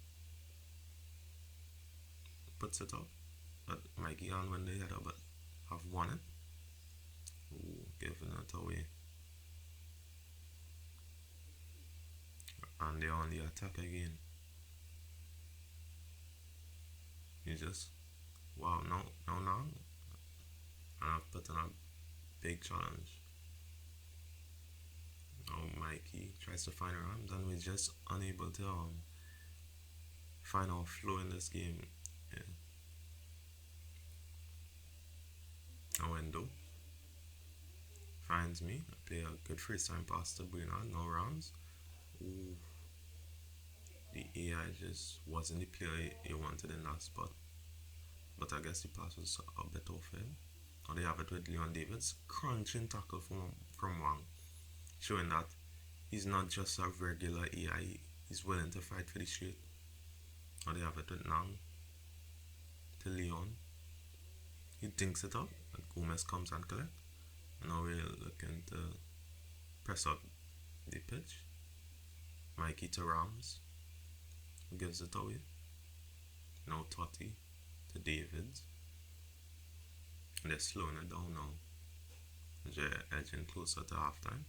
Puts it up. But Mikey and when they header but have won it. Ooh, giving it away. And they're on the attack again. You just wow, now and I've put in a big challenge. Now Mikey tries to find Rams and we're just unable to find our flow in this game. Yeah. Now Endo finds me. I play a good first time pass to Bernard, no Rams. Ooh. The AI just wasn't the player he wanted in that spot. But I guess the pass was a bit off him. Now they have it with Leon Davis. Crunching tackle from Wang. Showing that he's not just a regular AI, he's willing to fight for the straight. Now they have it with Nang to Leon. He dinks it up, and Gomez comes and collects. And now we're looking to press up the pitch. Mikey to Rams, who gives it away. Now Totti to Davids. And they're slowing it down now. They're edging closer to halftime.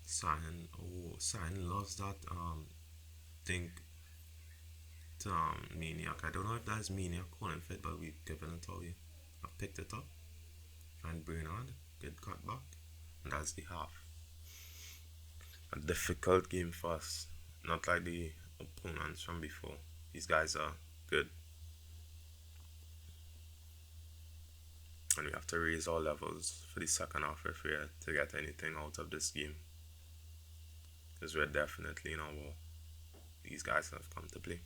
Sign loves that thing to Maniac. I don't know if that's Maniac calling for it, but we've given it away. I picked it up. And Bernard, good cut back. And that's the half. A difficult game for us. Not like the opponents from before. These guys are good. And we have to raise our levels for the second half if we're to get anything out of this game. Because we're definitely in a war. These guys have come to play.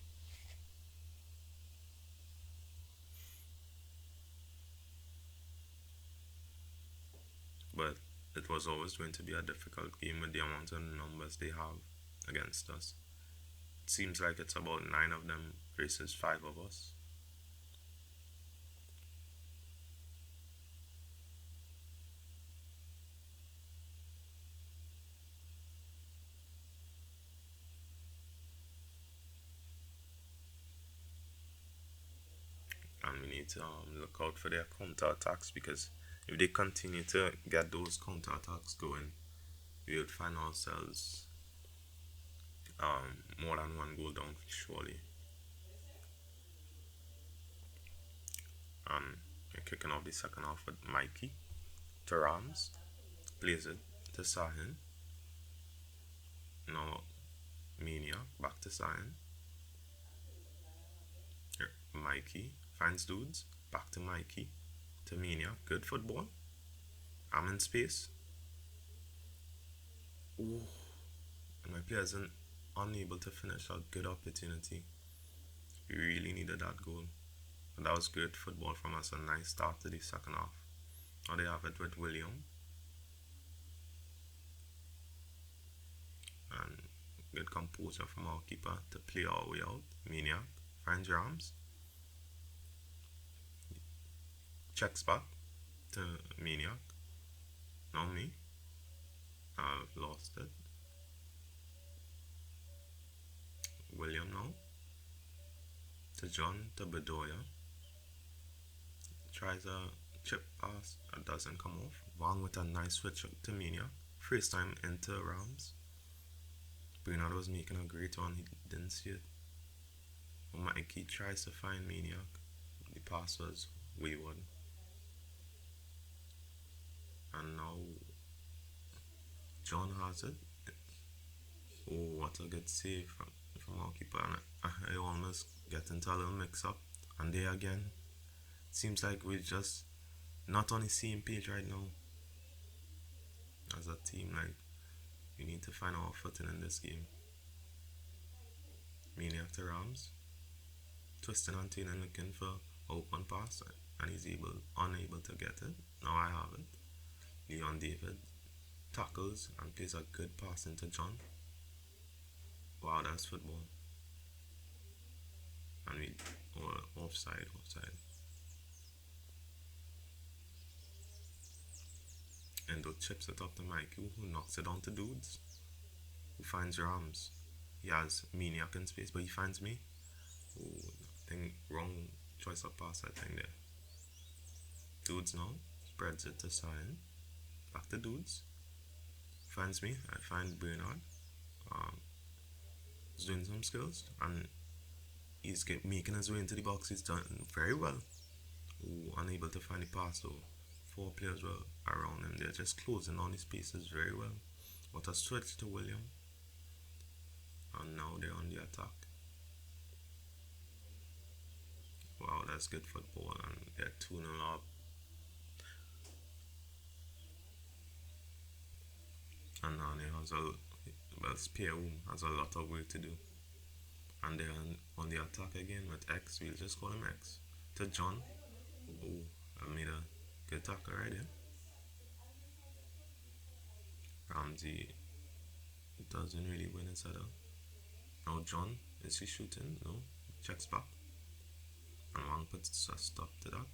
But it was always going to be a difficult game with the amount of numbers they have against us. It seems like it's about 9 of them versus 5 of us. And we need to look out for their counter attacks because if they continue to get those counter attacks going, we would find ourselves more than one goal down surely. And we're kicking off the second half with Mikey to Rams, plays it to Sahin. Now Mania back to Sahin. Here, Mikey finds dudes, back to Mikey to Mania. Good football. I'm in space. Ooh. And my players are unable to finish a good opportunity. We really needed that goal. But that was good football from us. A nice start to the second half. Now they have it with William. And good composure from our keeper to play our way out. Maniac finds Rams. Checks back to Maniac. Now me. I've lost it. William now to John to Bedoya. Tries a chip pass. It doesn't come off. Wang with a nice switch to Mina. First time into Rams. Bernard was making a great one. He didn't see it. Mikey tries to find Maniac. The pass was wayward. And now John has it. Oh, what a good save from our keeper. And I almost get into a little mix up. And there again, seems like we're just not on the same page right now as a team. Like, we need to find our footing in this game. Maniac to Rams, twisting and turning, looking for open pass, and he's unable to get it. Now I have it. Leon David tackles and plays a good pass into John. Wow, that's football. And we offside. Endo chips it up to Mikey, who knocks it onto dudes, who finds Rams. He has Maniac in space, but he finds me. Ooh, I think wrong choice of pass, I think there. Dudes now spreads it to Cyan. Back to dudes. Finds me. I find Bernard. Um, he's doing some skills and making his way into the box. He's done very well. Ooh, unable to find the pass though. Four players were around him. They're just closing on his spaces very well. What a switch to William. And now they're on the attack. Wow, that's good football. And they're 2-0 up. And Narnia has Spear has a lot of work to do. And they're on the attack again with X. We'll just call him X. To John. Oh, I made a good tackle right there. Ramsey doesn't really win his header. Now John, is he shooting? No. Checks back. And Wang puts a stop to that.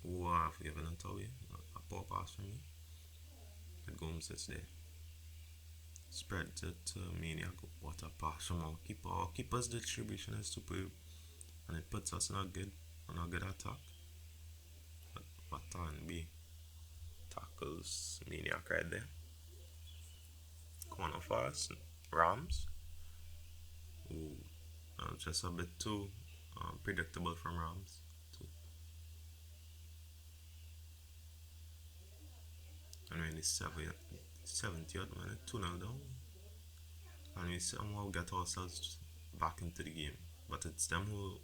Oh, I've given it away. A poor pass from me. The Gomes sits there. Spread it to Maniac. What a pass from our keeper. Our keeper's distribution is superb. And it puts us on a good attack. But Watan B tackles Maniac right there. Corner for us. Rams. Ooh, just a bit too predictable from Rams. And when it's 70th minute, 2-0 down. And we somehow get ourselves back into the game. But it's them who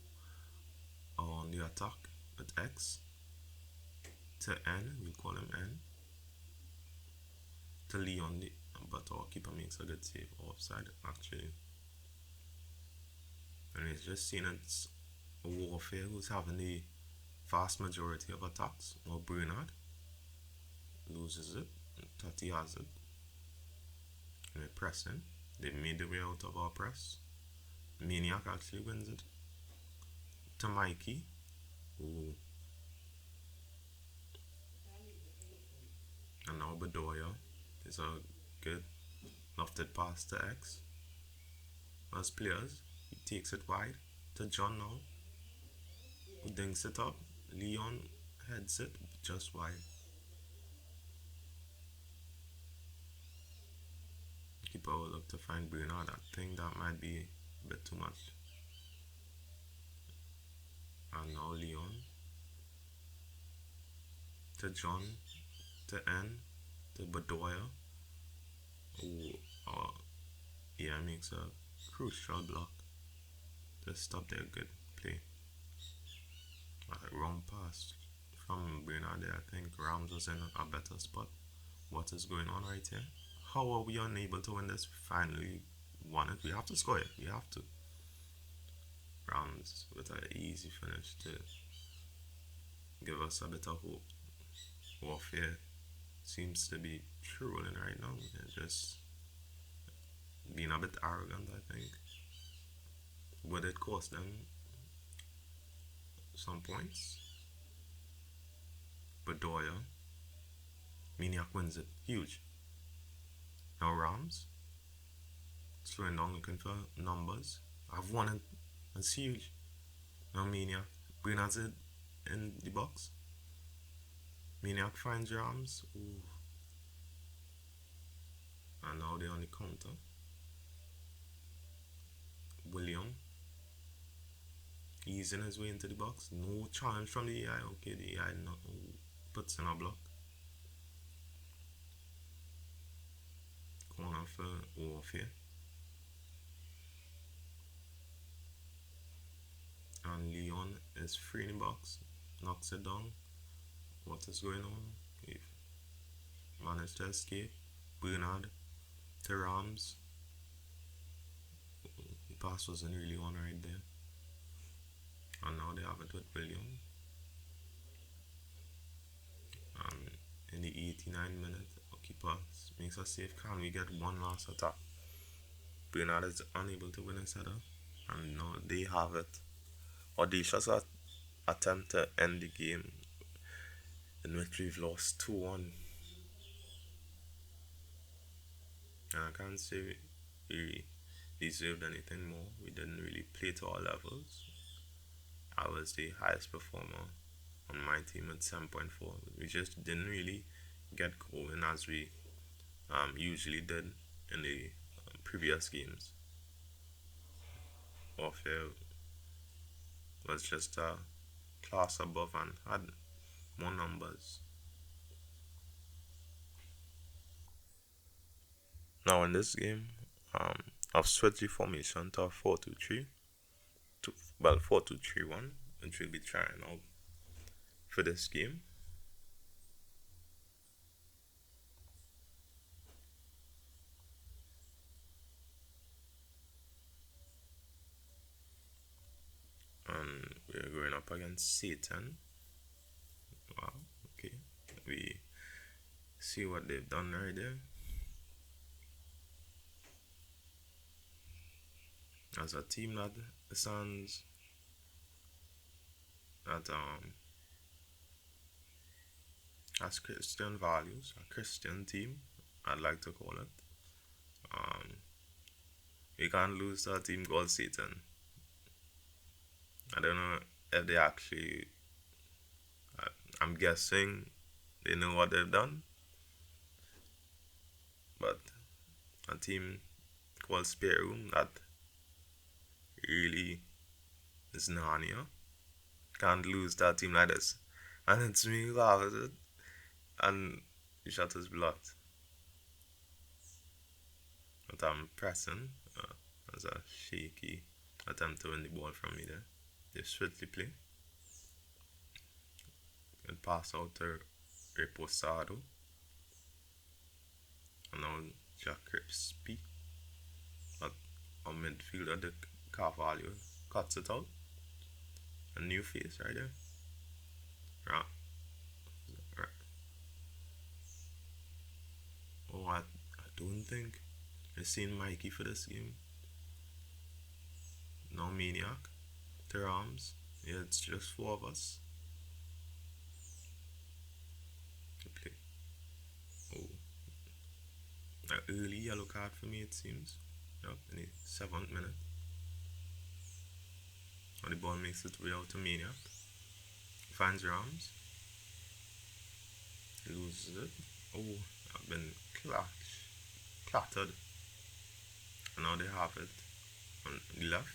are on the attack with X to N, we call him N, to Leon, but our keeper makes a good save offside actually. And it's just seen it's a warfare who's having the vast majority of attacks. Now Bernard loses it, Tati has it, and we're pressing. They made the way out of our press. Maniac actually wins it to Mikey. Ooh. And now Bedoya is a good lofted pass to X. As players, he takes it wide to John now, who dinks it up. Leon heads it just wide. Keeper will look to find Bernard. I think that might be a bit too much. And now Leon to John to N to Bedoya. Ooh, yeah, makes a crucial block to stop their good play. Wrong pass from Bernard there. I think Rams was in a better spot. What is going on right here? How are we unable to win this? Finally won it. We have to score it. We have to. Rams with an easy finish to give us a bit of hope. Warfare seems to be trolling right now. They're just being a bit arrogant, I think. Would it cost them some points? Bedoya. Maniac wins it. Huge. Now Rams, slowing down looking for numbers. I've won it. It's huge. Now Maniac, Brainard's it in the box. Maniac finds Rams. Ooh. And now they're on the counter. William easing his way into the box. No challenge from the AI. Okay, the AI not, puts in a block. Corner for Warfare. And Leon is free in the box. Knocks it down. What is going on? He managed to escape. Bernard to Rams. The pass wasn't really on right there. And now they have it with William. And in the 89th minute, keeper makes a save. Can we get one last attack? Bernard is unable to win his header. And now they have it. Audacious attempt to end the game in which we've lost 2-1. And I can't say we deserved anything more. We didn't really play to our levels. I was the highest performer on my team at 7.4. We just didn't really get going as we usually did in the previous games. Warfare was just a class above and had more numbers. Now in this game, I've switched the formation to a 4-2-3. Well, 4-2-3-1, which we'll be trying out for this game. And we're going up against Satan. Wow, okay. We see what they've done right there. As a team that stands that has Christian values, a Christian team, I'd like to call it. Um, we can't lose to a team called Satan. I don't know if they actually. I, I'm guessing they know what they've done, but a team called Spare Room that really is Narnia can't lose that team like this. And it's me who has it, and he shot his blocked. But I'm pressing as a shaky attempt to win the ball from me there. They swiftly play and pass out to Reposado. And now Jack Crispy at a midfielder, the Carvalho cuts it out. A new face right there. Right. Right. Oh, I don't think I've seen Mikey for this game. No Maniac. Their arms. Yeah, it's just four of us to play. Oh, an early yellow card for me, it seems. Yep, in the 7th minute. And the ball makes its way out to Maniac. Finds Rams. Loses it. Oh, I've been clattered. And now they have it on the left.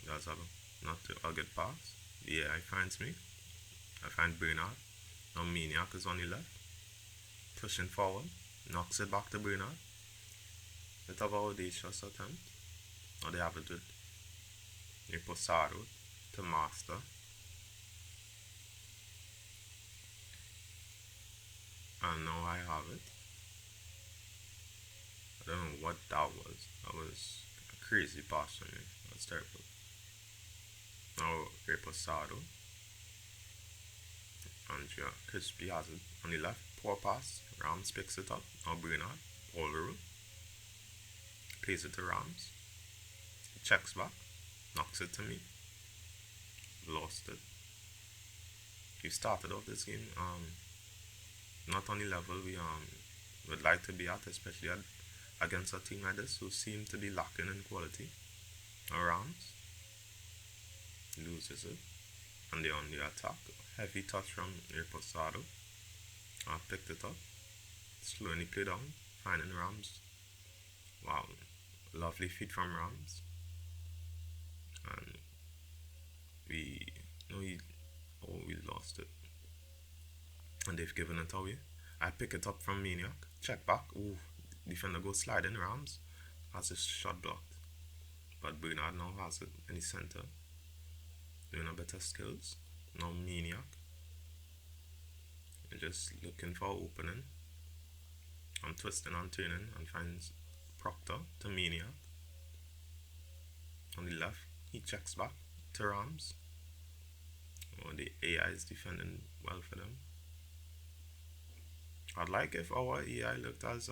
That's a good pass. Yeah, I finds me. I find Bernard. Now Maniac is on the left. Pushing forward. Knocks it back to Bernard. Bit of audacious attempt. Now they have it with Reposado to Master. And now I have it. I don't know what that was. That was a crazy pass from me. That's terrible. Now Reposado. And Crispy has it on the left. Poor pass. Rams picks it up. Now Bernard. All the road. Plays it to Rams. Checks back. Knocks it to me. Lost it. We started off this game not on the level we would like to be at, especially against a team like this who seem to be lacking in quality. Rams loses it, and they're on the attack. Heavy touch from Reposado. Picked it up, slowly play down, finding Rams. Wow, lovely feed from Rams, and we no, we lost it, and they've given it away. I pick it up from Maniac, check back. Ooh, defender goes sliding Rams, has his shot blocked, but Bernard now has it in the center, doing a better skills. Now Maniac, just looking for opening. I'm twisting and turning and finds Proctor to Maniac on the left. He checks back to Rams. Oh, the AI is defending well for them. I'd like if our AI looked as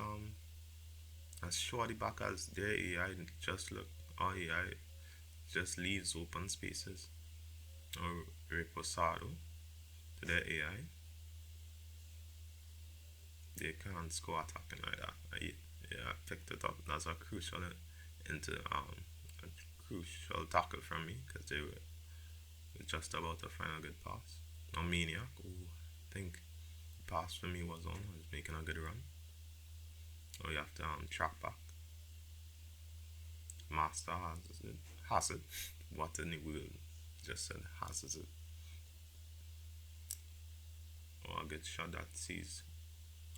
shorty back as their AI. Just look, our AI just leaves open spaces or reposado to their AI. They can't score attacking like that. Yeah, I picked it up. That's a crucial into a crucial tackle from me because they were just about to find a good pass. Now Maniac, who I think the pass for me was on, was making a good run. So you have to track back. Master has it. Has it. What in the world? Just said has it. Or a good shot that sees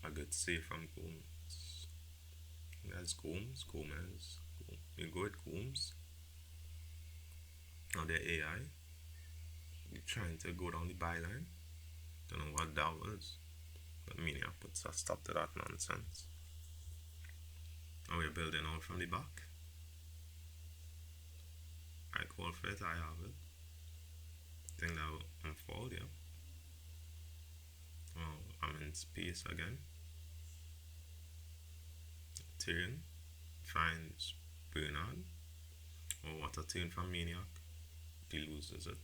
a good save from Gomes. That's Gomes. Gomez. You go with Gomes. Now the AI. You're trying to go down the byline. Don't know what that was. But Maniac puts a stop to that nonsense. Now we're building out from the back. I call for it, I have it. Think that I'm forward, yeah. Oh, I'm in space again. Turn. Finds Bernard. Oh, what a turn from Maniac. He loses it.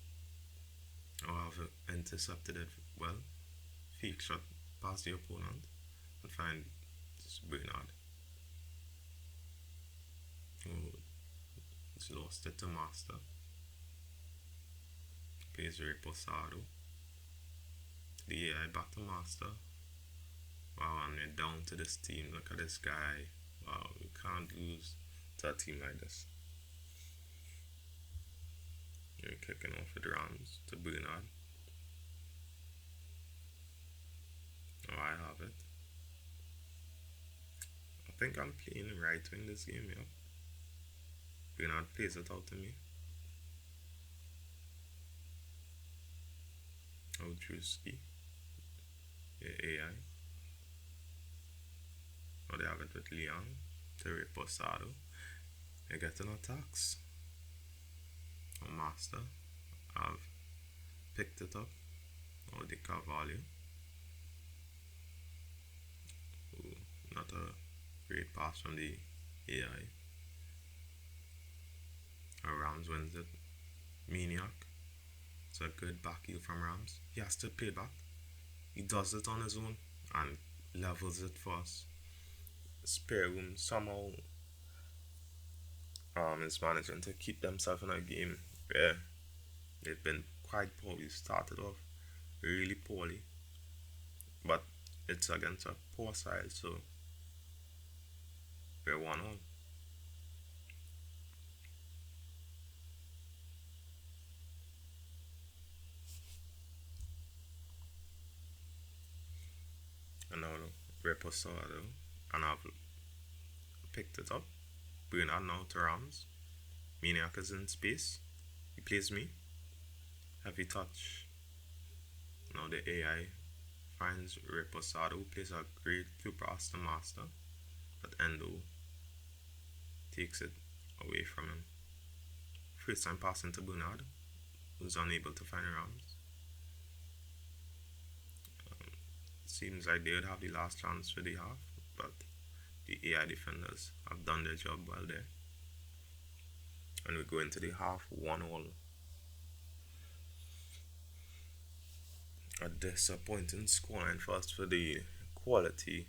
Oh, I've intercepted it well. Fake shot past the opponent and find Bernard. Oh, he's lost it to Master. Plays Reposado. The AI back to Master. Wow, and they're down to this team. Look at this guy. Wow, we can't lose to a team like this. You're kicking off with Rams to Bernard. Oh, I have it. I think I'm playing right wing this game, yeah. Bernard plays it out to me. Oh, Drewski. Yeah, AI. Oh, they have it with Leon to Reposado. They're getting attacks. Oh, Master. I've picked it up. Oh, the Carvalho. Ooh, not a great pass from the AI. Rams wins it. Maniac. It's a good back heel from Rams. He has to play back. He does it on his own and levels it for us. Spare room somehow is managing to keep themselves in a game where they've been quite poorly. Started off really poorly, but it's against a poor side, so we're 1-1. And now Reposado, and I've picked it up. Bringing it now to Rams. Maniac is in space. He plays me. Heavy touch. Now the AI finds Reposado, who plays a great through pass to Master, but Endo takes it away from him. First time passing to Bernard, who's unable to find Rams. Seems like they would have the last chance for the half, but the AI defenders have done their job well there. And we go into the half 1-all. A disappointing scoreline for us for the quality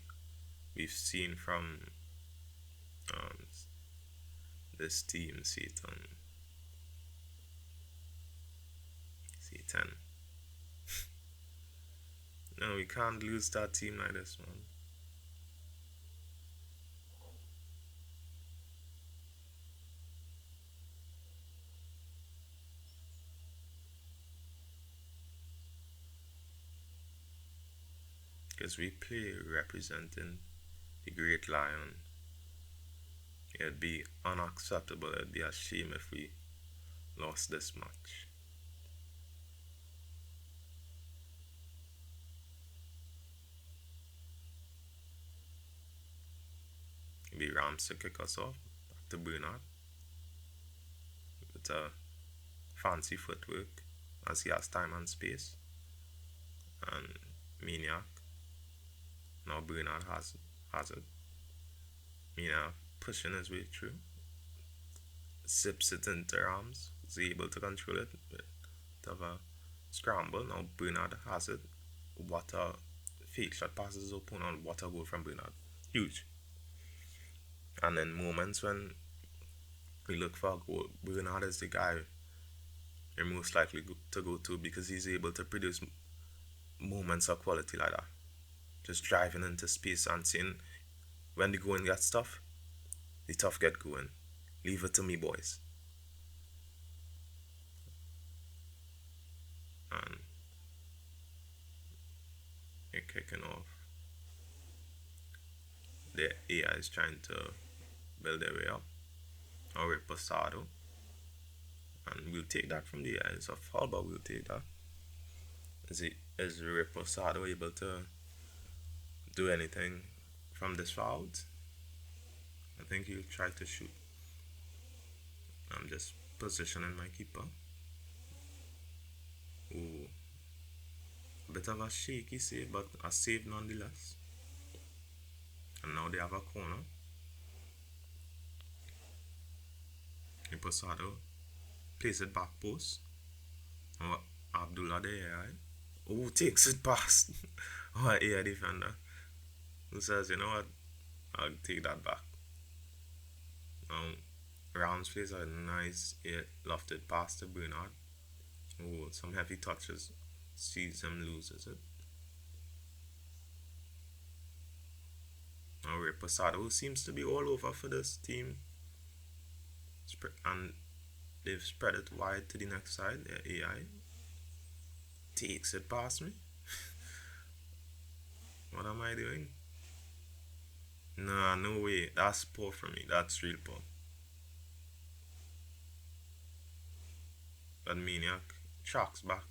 we've seen from um, this team, C10. No, we can't lose that team like this, man. Because we play representing the Great Lion. It'd be unacceptable. It'd be a shame if we lost this match. It'd be Rams to kick us off. Back to Bernard with a fancy footwork as he has time and space. And Maniac. Now Bernard has it. Maniac pushing his way through. Zips it into Rams. Is able to control it. Bit of a scramble. Now Bernard has it. What a fake shot passes his opponent. What a goal from Bernard. Huge. And in moments when we look for a goal, Bernard is the guy you're most likely to go to because he's able to produce moments of quality like that. Just driving into space and saying, when the going gets tough, the tough get going. Leave it to me, boys. And you're kicking off. The AI is trying to build their way up. Or Reposado. And we'll take that from the AI. It's a fall, but we'll take that. Is Reposado able to do anything from this route? I think he'll try to shoot. I'm just positioning my keeper. Ooh, a bit of a shaky save, but a save nonetheless. And now they have a corner. Reposado plays it back post. Oh, Abdullah the AI. Oh, takes it past our AI defender. Who says, you know what? I'll take that back. Now, Rams plays a nice lofted pass to Bernard. Oh, some heavy touches. Sees him loses it. Now, Reposado seems to be all over for this team. And they've spread it wide to the next side. Their AI takes it past me. What am I doing? Nah, no way. That's poor for me. That's real poor. That Maniac tracks back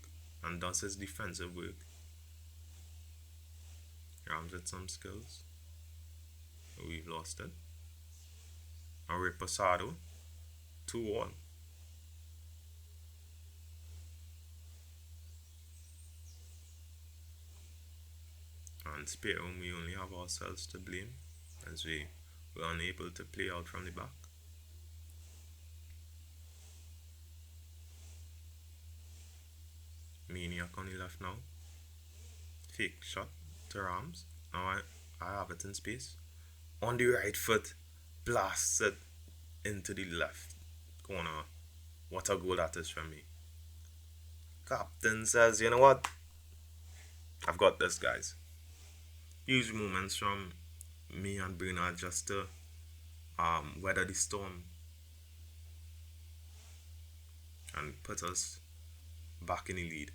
and does his defensive work. Rams with some skills. We've lost it. A Reposado. 2-1. And spare room, we only have ourselves to blame as we were unable to play out from the back. Maniac on the left now. Fake shot to Rams. Now I have it in space. On the right foot, blasts it into the left corner. What a goal that is from me. Captain says, you know what? I've got this, guys. Huge moments from me and Bernard just to weather the storm and put us back in the lead.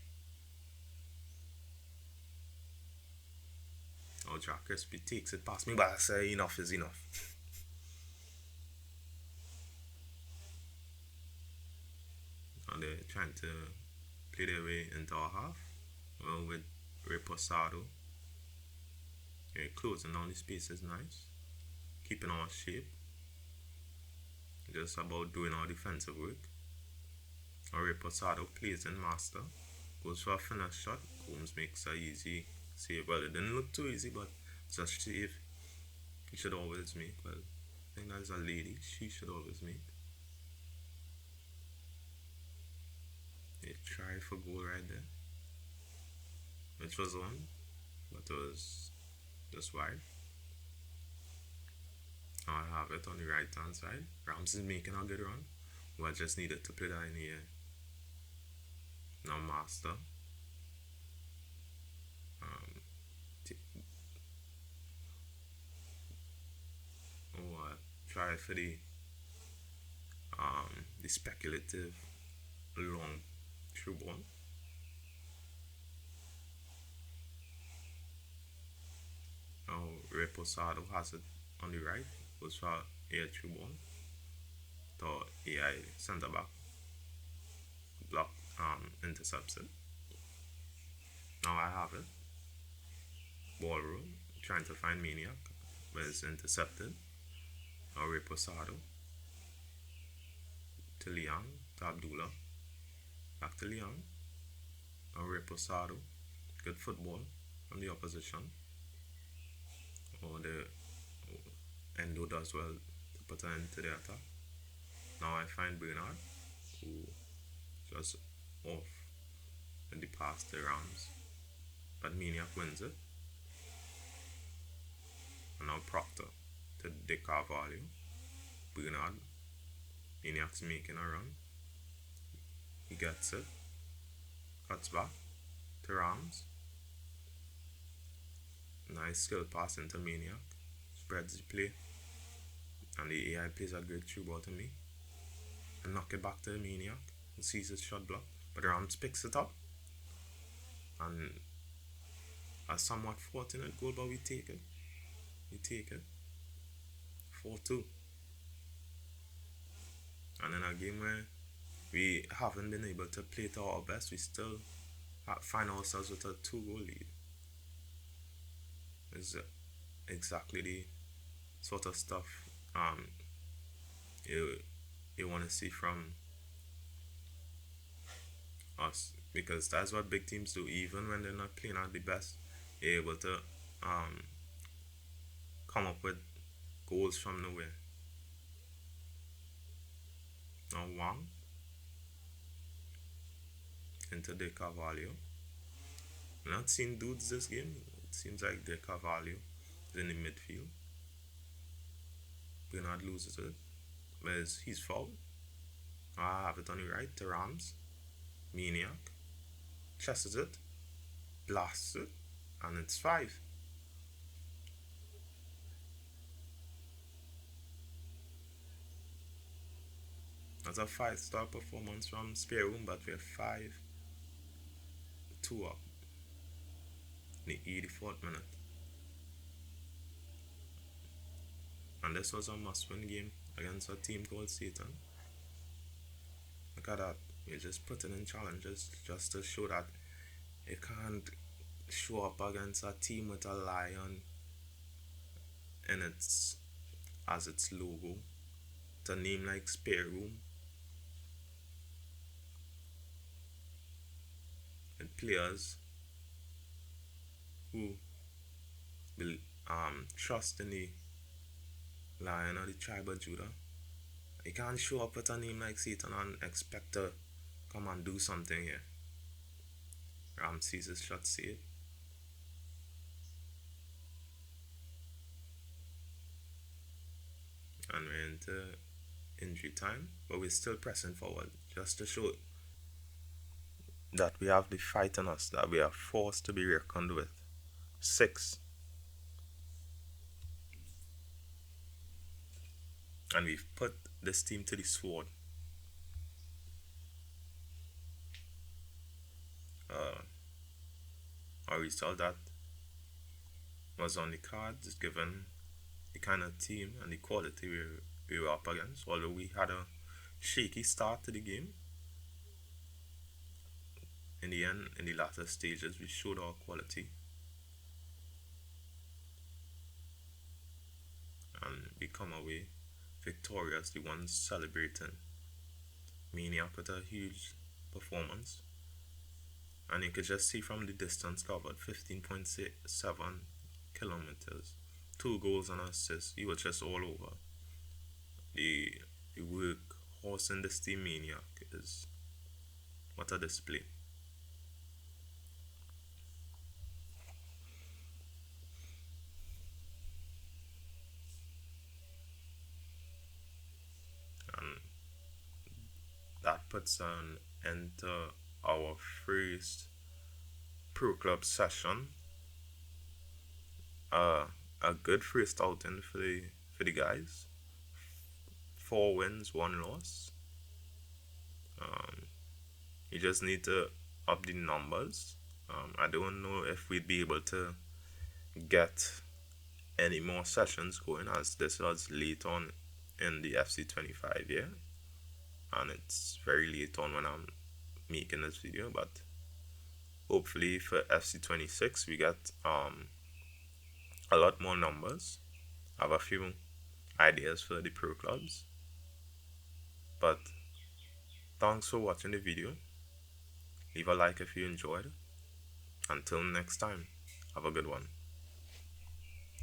Oh, Jack Crispy takes it past me, but I say enough is enough. And they're trying to play their way into our half. Well, with Reposado. Yeah, closing down the space is nice. Keeping our shape. Just about doing our defensive work. Our Reposado plays in master. Goes for a finish shot. Combs makes a easy save. Well, it didn't look too easy, but it's a save he should always make. Well, I think that's a lady. She should always make. They try for goal right there. Which was on, but it was just wide. I have it on the right hand side. Rams is making a good run. We just needed to play that in the air. Now Master. Um, t- oh, try for the speculative long through ball. Now Reposado has it on the right. Goes for air through ball. To AI centre back block intercepts it. Now I have it. Ball roll. Trying to find Maniac. But it's intercepted. Now Reposado to Liang to Abdullah. Back to Liang. Now Reposado. Good football from the opposition. Or the Endo does well to put an end to the attack. Now I find Bernard, who just off in the pass to Rams. But Maniac wins it. And now Proctor to De Carvalho. Bernard. Maniac's making a run. He gets it. Cuts back to Rams. Nice skill pass into Maniac. Spreads the play. And the AI plays a great through ball to me. And knock it back to the Maniac. Who sees his shot block. But Rams picks it up. And a somewhat fortunate goal, but we take it. We take it. 4-2. And in a game where we haven't been able to play to our best, we still find ourselves with a 2 goal lead. It's exactly the sort of stuff you, you want to see from us, because that's what big teams do. Even when they're not playing at the best, they're able to um, come up with goals from nowhere. Now Wang into De Carvalho. I'm not seeing dudes this game. It seems like De Carvalho is in the midfield. Bernard loses it. But he's fouled. I have it on the right to Rams. Maniac. Chases it. Blasts it. And it's 5. That's a 5-star performance from Spare Room, but we're 5-2 up in the 84th minute. And this was a must win game against a team called Satan. Look at that. We're just putting in challenges just to show that it can't show up against a team with a lion in its as its logo. It's a name like Spare Room. And players who will trust in the lion or the tribe of Judah. You can't show up with a name like Satan and expect to come and do something here. Ram sees his shot saved. And we're into injury time, but we're still pressing forward just to show that we have the fight in us, that we are forced to be reckoned with. 6. And we've put this team to the sword. Uh, a result that was on the cards given the kind of team and the quality we were up against. Although we had a shaky start to the game, in the end, in the latter stages, we showed our quality and we come away victorious, the ones celebrating. Maniac with a huge performance. And you could just see from the distance covered 15.7 kilometers, 2 goals and assists. He was just all over. The, the work horse in this team Maniac is what a display. puts an end to our first Pro Club session. Uh, a good first outing for the guys. 4 wins, 1 loss. Um, you just need to up the numbers. I don't know if we'd be able to get any more sessions going as this was late on in the FC 25 year, and it's very late on when I'm making this video. But hopefully for FC 26 we get a lot more numbers. I have a few ideas for the pro clubs. But thanks for watching the video. Leave a like if you enjoyed. Until next time, have a good one.